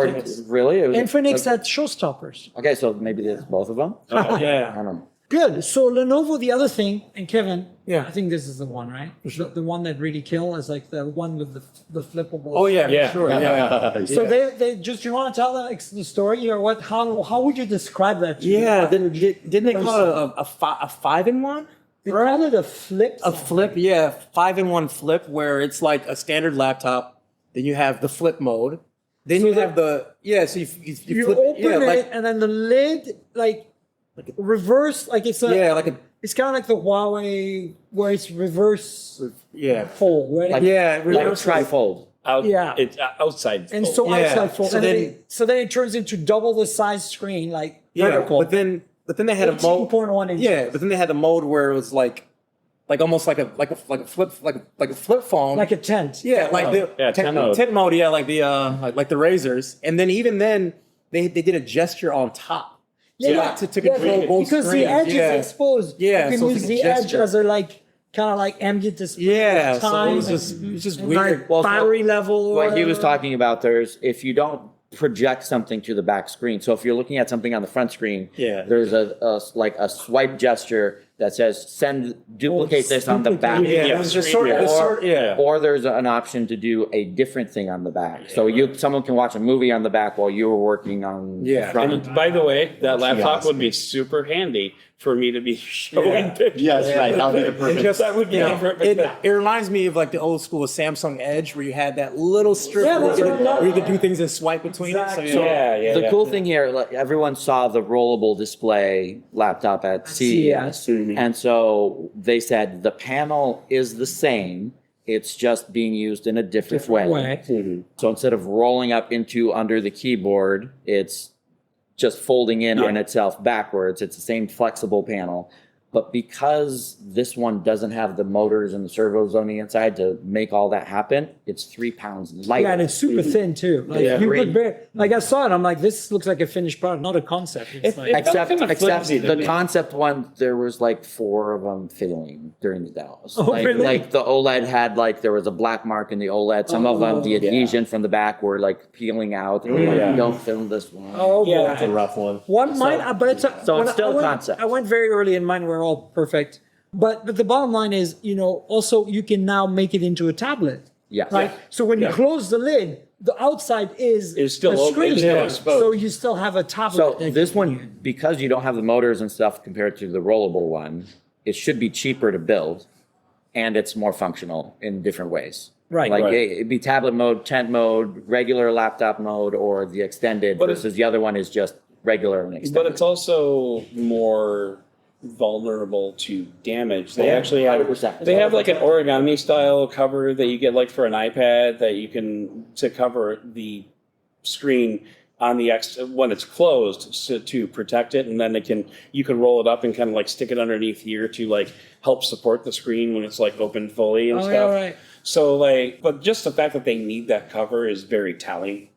really Infinix at Showstoppers. Okay, so maybe there's both of them. Yeah, I don't know. Good. So Lenovo, the other thing, and Kevin, I think this is the one, right? The one that really killed is like the one with the flippable. Oh yeah, sure. Yeah. So they just, you want to tell the story or what? How would you describe that? Didn't they call it a 5-in-1? They call it a flip. A flip, 5-in-1 flip, where it's like a standard laptop, then you have the flip mode, then you have the so you flip open like, it, and then the lid like reverse, like it's it's kind of like the Huawei where it's reverse fold, right? like Like reverse trifold. It's outside. And fold. so outside fold. So And then- so then it turns into double the size screen, like vertical. but then they had a mode 18.1 inches. yeah, but then they had the mode where it was like almost like a flip like a flip phone. Like a tent. Yeah, like the tent mode. tent mode, yeah, like the like the razors. And then even then they did a gesture on top. To control both because screens. the edge is exposed. Yeah, you can so it's use like a the edge gesture. as a like kind of like ambient display. Yeah, with so time, it was just and, weird. like, Well, battery level. or What he was whatever. talking about, if you don't project something to the back screen. So if you're looking at something on the front screen, there's a swipe gesture that says duplicate this on the back. Yeah, it was just sort of, Or there's an option to do a different thing on the back. So someone can watch a movie on the back while you were working on the front. And by by that laptop would be super handy for me to be showing pictures. Yes, right. That would be the perfect. That would be the perfect. it reminds me of like the old school Samsung Edge where you had that little strip Yeah, where, that's what I you could do things and swipe between it. So, The cool thing here, like, everyone saw the rollable display laptop at CES. And so they said the panel is the same. It's just being used in a different way. So instead of rolling up into under the keyboard, it's just folding in on itself backwards. It's the same flexible panel. But because this one doesn't have the motors and the servos on the inside to make all that happen, it's 3 pounds lighter. Yeah, and it's super thin too. Like you could like I saw it, I'm like, this looks like a finished product, not a concept. It's like, Except flimsy to the me. concept one, there was like 4 of them failing during the demos. Oh, really? Like the OLED had there was a black mark in the OLED. Some of them, the adhesion from the back were like peeling out. And like, don't film this one. oh boy. That's a rough one. One mine, but it's So it's still I went, concept. I went very early, and mine were all perfect. But the bottom line is, also you can now make it into a tablet. Yes. Right. So when you close the lid, the outside is still a open, screen. it's still exposed. So you still have a tablet. So that this you can one, because you don't have the motors and stuff compared to the rollable one, it should be cheaper to build, and it's more functional in different ways. Right. Like Right. it'd be tablet mode, tent mode, regular laptop mode, or the extended versus the other one is just regular and extended. But it's also more vulnerable to damage. They actually have 100%. they have like an origami style cover that you get like for an iPad that you can to cover the screen on the when it's closed to protect it, and then you can roll it up and kind of like stick it underneath here to like help support the screen when it's like open fully and Oh, stuff. yeah, right. So but just the fact that they need that cover is very telling.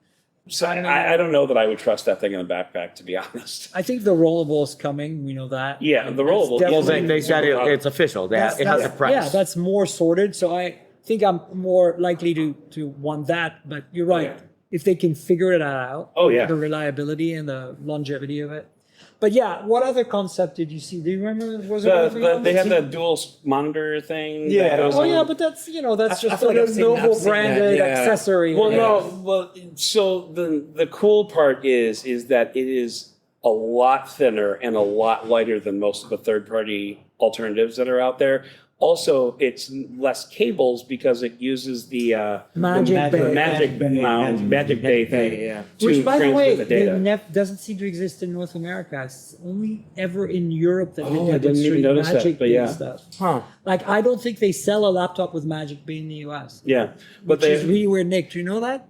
So I don't know that I would trust that thing in a backpack, to be honest. I think the rollable is coming. We know that. Yeah, the rollable. That's Well, definitely- they said it's official. It has a price. Yeah, that's more sorted. So I think I'm more likely to want that. But you're right. If they can figure it out, the reliability and the longevity of it. But yeah, what other concept did you see? Do you remember? Was there anything else? They have the dual monitor thing. Yeah. that goes Oh on. yeah, but that's that's I just feel a like I've seen Lenovo that, branded yeah. accessory. Well, so the cool part is that it is a lot thinner and a lot lighter than most of the third party alternatives that are out there. Also, it's less cables because it uses the Magic Bay. Magic Bay thing to Which, by the transmit way, the data. doesn't seem to exist in North America. It's only ever in Europe that I they didn't even demonstrate notice that, Magic but Bay yeah. stuff. Huh. Like, I don't think they sell a laptop with Magic Bay in the US. Yeah, but Which is really weird. Nick, do you know that?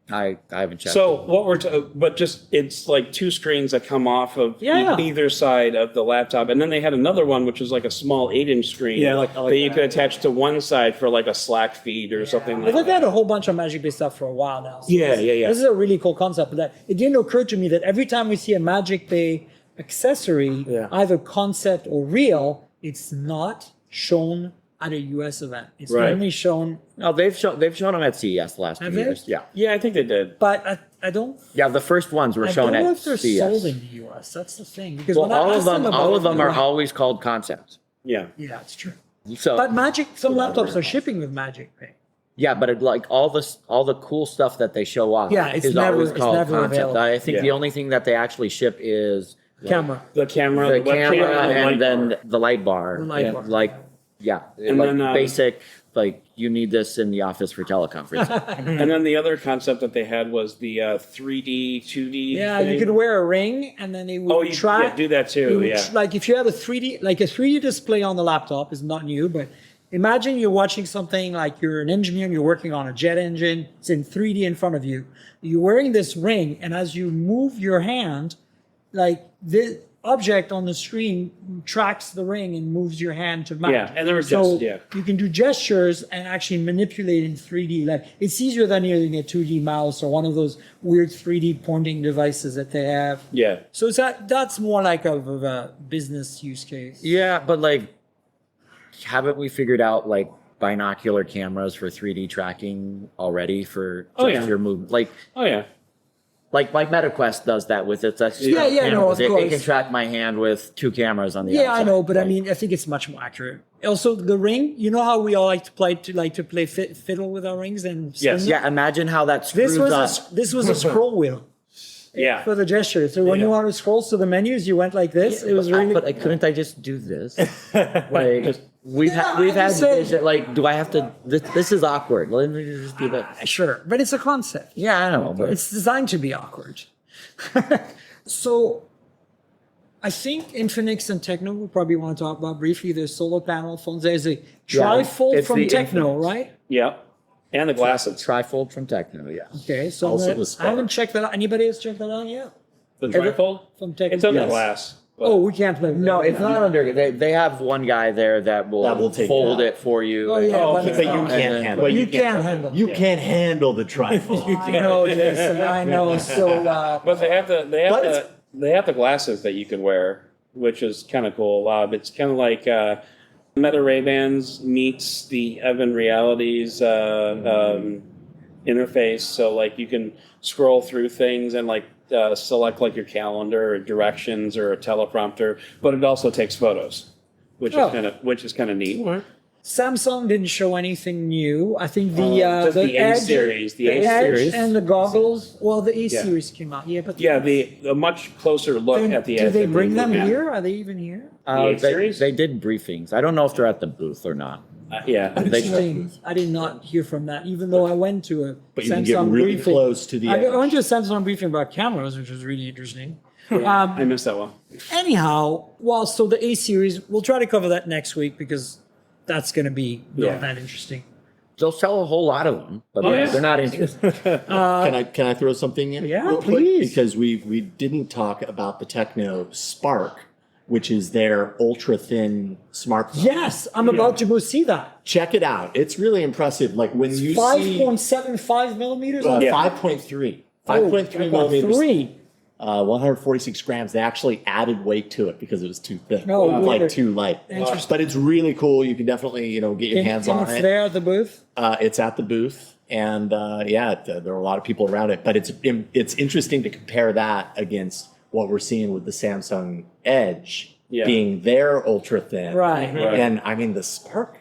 I haven't checked. So what but just it's like 2 screens that come off of either side of the laptop, and then they had another one which was like a small 8-inch screen that you could attach to one side for like a Slack feed or something like They've that. had a whole bunch of Magic Bay stuff for a while now. So Yeah. This is a really cool concept. But it didn't occur to me that every time we see a Magic Bay accessory, either concept or real, it's not shown at a US event. It's only shown. No, they've shown them at CES the last few Have they? years. Yeah. Yeah, I think they did. But I don't. Yeah, the first ones were I shown don't know at if they're CES. sold in the US. That's the thing. Because Well, when I all of asked them them, about all of them are it, always called concepts. Yeah. Yeah, it's true. So, But some laptops are shipping with Magic Bay. yeah, but all the cool stuff that they show off Yeah, it's is never- always it's called never concept. available. I think the Yeah. only thing that they actually ship is Camera. The camera, the webcam, camera and the light and then bar. the light bar. The light And, bar. like Yeah, And like then, basic, like you need this in the office for teleconferencing. And then the other concept that they had was the 3D, 2D. Yeah, thing. you could wear a ring and then it would Oh, you track. do that it too. would Yeah. Like if you had a 3D display on the laptop is not new, but imagine you're watching something like you're an engineer and you're working on a jet engine. It's in 3D in front of you. You're wearing this ring, and as you move your hand, like the object on the screen tracks the ring and moves your hand to match. Yeah, and there were So yeah. you can do gestures and actually manipulate in 3D. Like it's easier than using a 2D mouse or one of those weird 3D pointing devices that they have. Yeah. So that's more like of a business use case. Yeah, but like, haven't we figured out like binocular cameras for 3D tracking already for gesture movement? Like, Oh yeah. like my MetaQuest does that with its extra Yeah, no, cameras. of It course. can track my hand with 2 cameras on the Yeah, outside. I know, but I Like, mean, I think it's much more accurate. Also, the ring. You know how we all like to play fiddle with our rings and Yes. swing them? yeah, imagine how that screws This was up. this was a scroll wheel Yeah. for the gesture. So when you want to scroll to the menus, you went like this. It was really. But couldn't I just do this? Like we've had saying. vision, like, do I have to? This is awkward. Let me just do that. Sure, but it's a concept. Yeah, I know, but It's designed to be awkward. So, I think Infinix and Techno we probably want to talk about briefly. There's solar panel phones. There's a trifold it's from the Techno, Infinix. right? Yeah. And the glasses. trifold from Techno. Yeah. Okay, so Also I'm the gonna- I haven't checked that out. Anybody has checked that out yet? The trifold. From Techno? It's under Yes. glass. but- Oh, we can't play with No, that. it's not under. They have one guy there that will take fold that. it for you. Oh, yeah, but But you can't handle. But it. you can't handle. You can't handle the trifold. I know, Jason. I know. So, But they have But they have the glasses that you can wear, which is kind of cool. It's kind of like Meta Ray-Bans meets the Evan Realities interface. So like you can scroll through things and like select like your calendar or directions or a teleprompter, but it also takes photos, which Oh. is kind of neat. Samsung didn't show anything new. I think Just the A Edge, series, the A Edge series. and the goggles. Well, the A Yeah. series came out. Yeah, but Yeah, a much closer look Then at the do edge. they bring them Yeah. here? Are they even here? The A series? They did briefings. I don't know if they're at the booth or not. Yeah. Interesting. I did not hear from that, even though I went to a But you Samsung can get really briefing. close to the I edge. went to a Samsung briefing about cameras, which was really interesting. I missed that one. Anyhow, well, so the A series, we'll try to cover that next week because that's going to be not Yeah. that interesting. They'll sell a whole lot of them, but yeah. they're not interested. Can I throw something in? Yeah, real quick? please. Because we didn't talk about the Techno Spark, which is their ultra thin smartphone. Yes, I'm about to go see that. Check it out. It's really impressive. Like when you see 5.75 millimeters. on 5.3. 5.3 millimeters. 3. 146 grams. They actually added weight to it because it was too thick. No, like weird. too light. Interesting. But it's really cool. You can definitely, get your hands on it's it. there at the booth. It's at the booth, and there are a lot of people around it. But it's interesting to compare that against what we're seeing with the Samsung Edge being their ultra thin. Right. And I mean, the Spark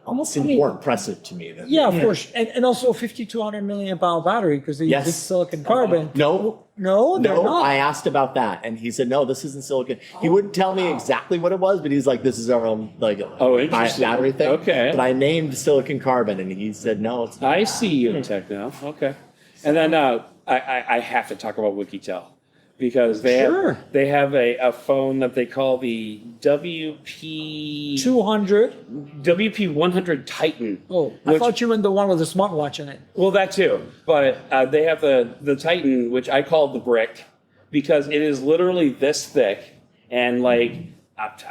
almost seemed more impressive to me. Than Yeah, of course. And also a 5,200 milliamp hour battery because they use silicon carbon. No, They're not. I asked about that, and he said, no, this isn't silicon. He wouldn't tell me exactly what it was, but he's like, this is our own interesting. battery thing. Okay. But I named silicon carbon, and he said, no, it's not. I see you, Techno. Okay. And then I have to talk about WikiTel because they have a phone that they call the WP 200. WP100 Titan. Oh, I thought you meant the one with the smartwatch in it. Well, that too. But they have the Titan, which I call the brick, because it is literally this thick and like,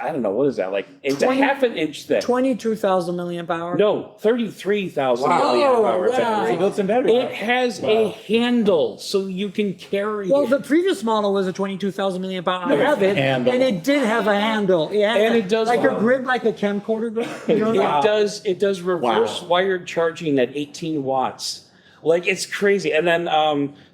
I don't know, what is that? Like, it's a half an inch thick. 22,000 milliamp hour. No, 33,000 milliamp hour battery. Built-in battery. It has a handle so you can carry Well, it. the previous model was a 22,000 milliamp hour. I have it, handle. and it did have a handle. And it does like have- a grip, like a camcorder grip. You know, It does reverse wired charging at 18 watts. Like, it's crazy. And then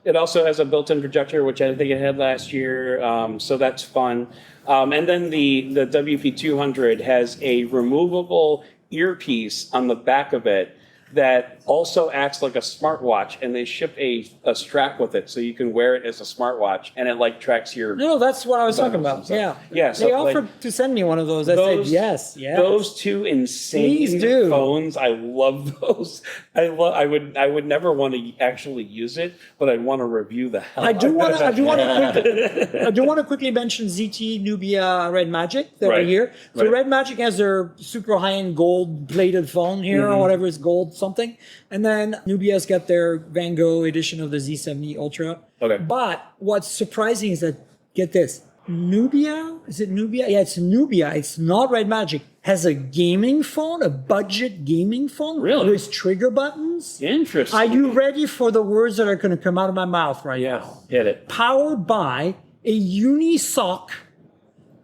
it also has a built-in projector, which I think it had last year. So that's fun. And then the WP200 has a removable earpiece on the back of it that also acts like a smartwatch, and they ship a strap with it, so you can wear it as a smartwatch, and it like tracks your. No, that's what I was talking about. Yeah, yeah. So they offered to send me one of those. I said yes. Those two insane Please do. phones. I love those. I would never want to actually use it, but I'd want to review the hell. I do want to quickly mention ZT Nubia Red Magic that are here. So Red Magic has their super high-end gold-plated phone here, or whatever is gold something, and then Nubia's got their Van Gogh edition of the Z70 Ultra. Okay. But what's surprising is that, get this, Nubia, is it Nubia? Yeah, it's Nubia. It's not Red Magic. Has a gaming phone, a budget gaming phone. Really? With trigger buttons. Interesting. Are you ready for the words that are going to come out of my mouth right now? Hit it. Powered by a Unisoc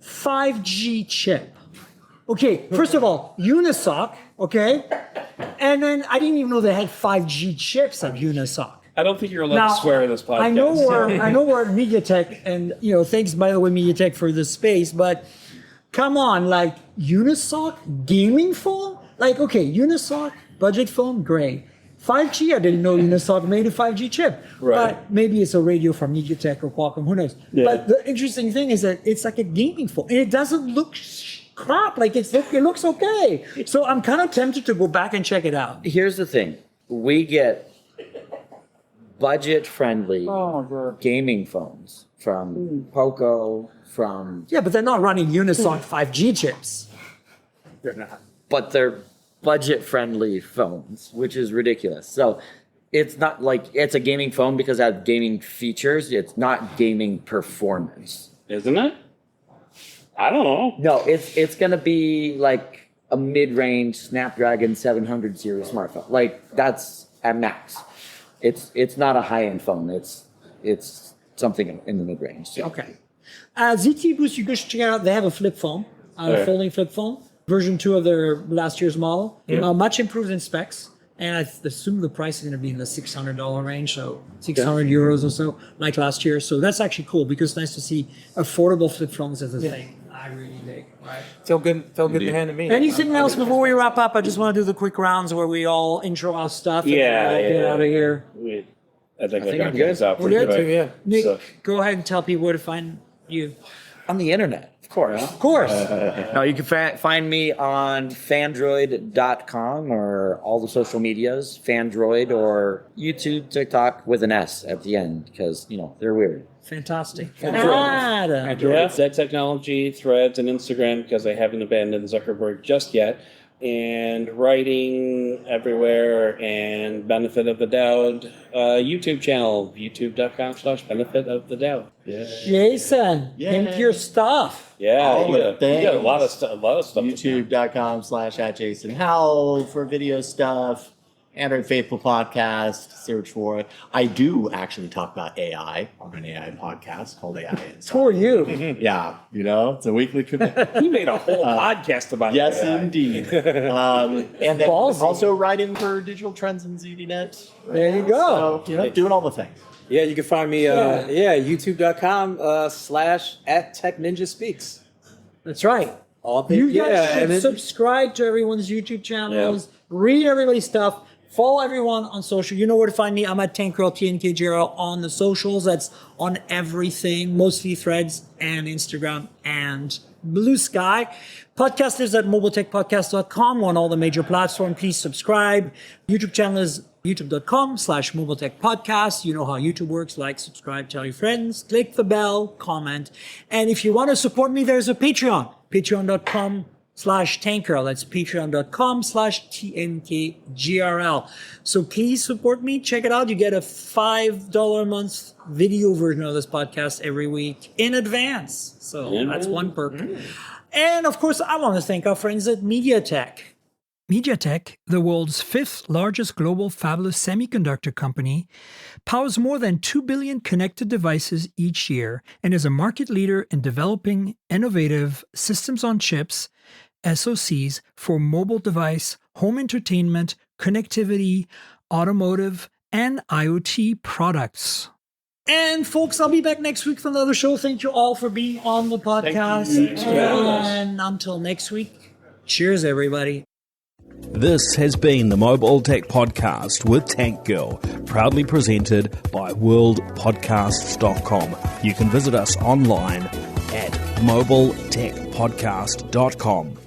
5G chip. Okay, first of all, Unisoc, okay? And then I didn't even know they had 5G chips at Unisoc. I don't think you're allowed to swear in this podcast. I know we're MediaTek, and thanks by the way MediaTek for the space, but come on, like Unisoc gaming phone? Like, okay, Unisoc budget phone, great. 5G, I didn't know Unisoc made a 5G chip. Right. But maybe it's a radio from MediaTek or Qualcomm, who knows? Yeah. But the interesting thing is that it's like a gaming phone, and it doesn't look crap. Like it looks okay. So I'm kind of tempted to go back and check it out. Here's the thing. We get budget-friendly gaming phones from Poco, from... Yeah, but they're not running Unisoc 5G chips. They're not. But they're budget-friendly phones, which is ridiculous. So it's not like it's a gaming phone because it has gaming features. It's not gaming performance. Isn't it? I don't know. No, it's going to be like a mid-range Snapdragon 700 series smartphone. Like that's at max. It's not a high-end phone. It's something in the mid-range. So. Okay. ZT Boost, you should check it out. They have a flip phone, a folding flip phone, version 2 of their last year's model. Much improved in specs. And I assume the price is going to be in the $600 range, so 600 euros or so, like last year. So that's actually cool because it's nice to see affordable flip phones as a thing. I really dig. Right. Felt good to hand to me. Anything else before we wrap up? I just want to do the quick rounds where we all intro our stuff. And get out of here. I think I got good. this out We're pretty good quick. Yeah. Nick, So- go ahead and tell people where to find you. On the internet, of course. Of course. No, you can find me on fandroid.com or all the social medias, Fandroid or YouTube, TikTok with an S at the end because, they're weird. Fantastic. Yeah, Zed Technology, Threads, and Instagram because I haven't abandoned Zuckerberg just yet. And writing everywhere and Benefit of the Doubt YouTube channel, youtube.com/Benefit of the Doubt. Yeah. Jason, pimp your stuff. Yeah, you got a things. lot of stuff. YouTube.com/@JasonHowell for video stuff. Android Faithful podcast, search for it. I do actually talk about AI on an AI podcast called AI Inside. Who are you? Yeah, it's a weekly commitment. He made a whole podcast about Yes, AI. indeed. And then Ballsy. also writing for Digital Trends and ZDNet. There you go. So, doing all the things. Yeah, you can find me youtube.com/@TechNinjaSpeaks. That's right. All You guys and should then- subscribe to everyone's YouTube channels, read everybody's stuff, follow everyone on social. You know where to find me. I'm at Tankgirl, TNKGRL on the socials. That's on everything, mostly Threads and Instagram and Blue Sky. Podcast is at mobiletechpodcast.com on all the major platforms. Please subscribe. YouTube channel is youtube.com/mobiletechpodcast. You know how YouTube works. Like, subscribe, tell your friends, click the bell, comment. And if you want to support me, there's a Patreon. Patreon.com/Tankgirl. That's patreon.com/TNKGRL. So please support me. Check it out. You get a $5 a month video version of this podcast every week in advance. So that's one perk. And of course, I want to thank our friends at MediaTek. MediaTek, the world's 5th largest global fabless semiconductor company, powers more than 2 billion connected devices each year and is a market leader in developing innovative systems on chips, SoCs, for mobile device, home entertainment, connectivity, automotive, and IoT products. And folks, I'll be back next week for another show. Thank you all for being on the podcast. And until next week, cheers, everybody. This has been the Mobile Tech Podcast with Tank Girl, proudly presented by worldpodcasts.com. You can visit us online at mobiletechpodcast.com.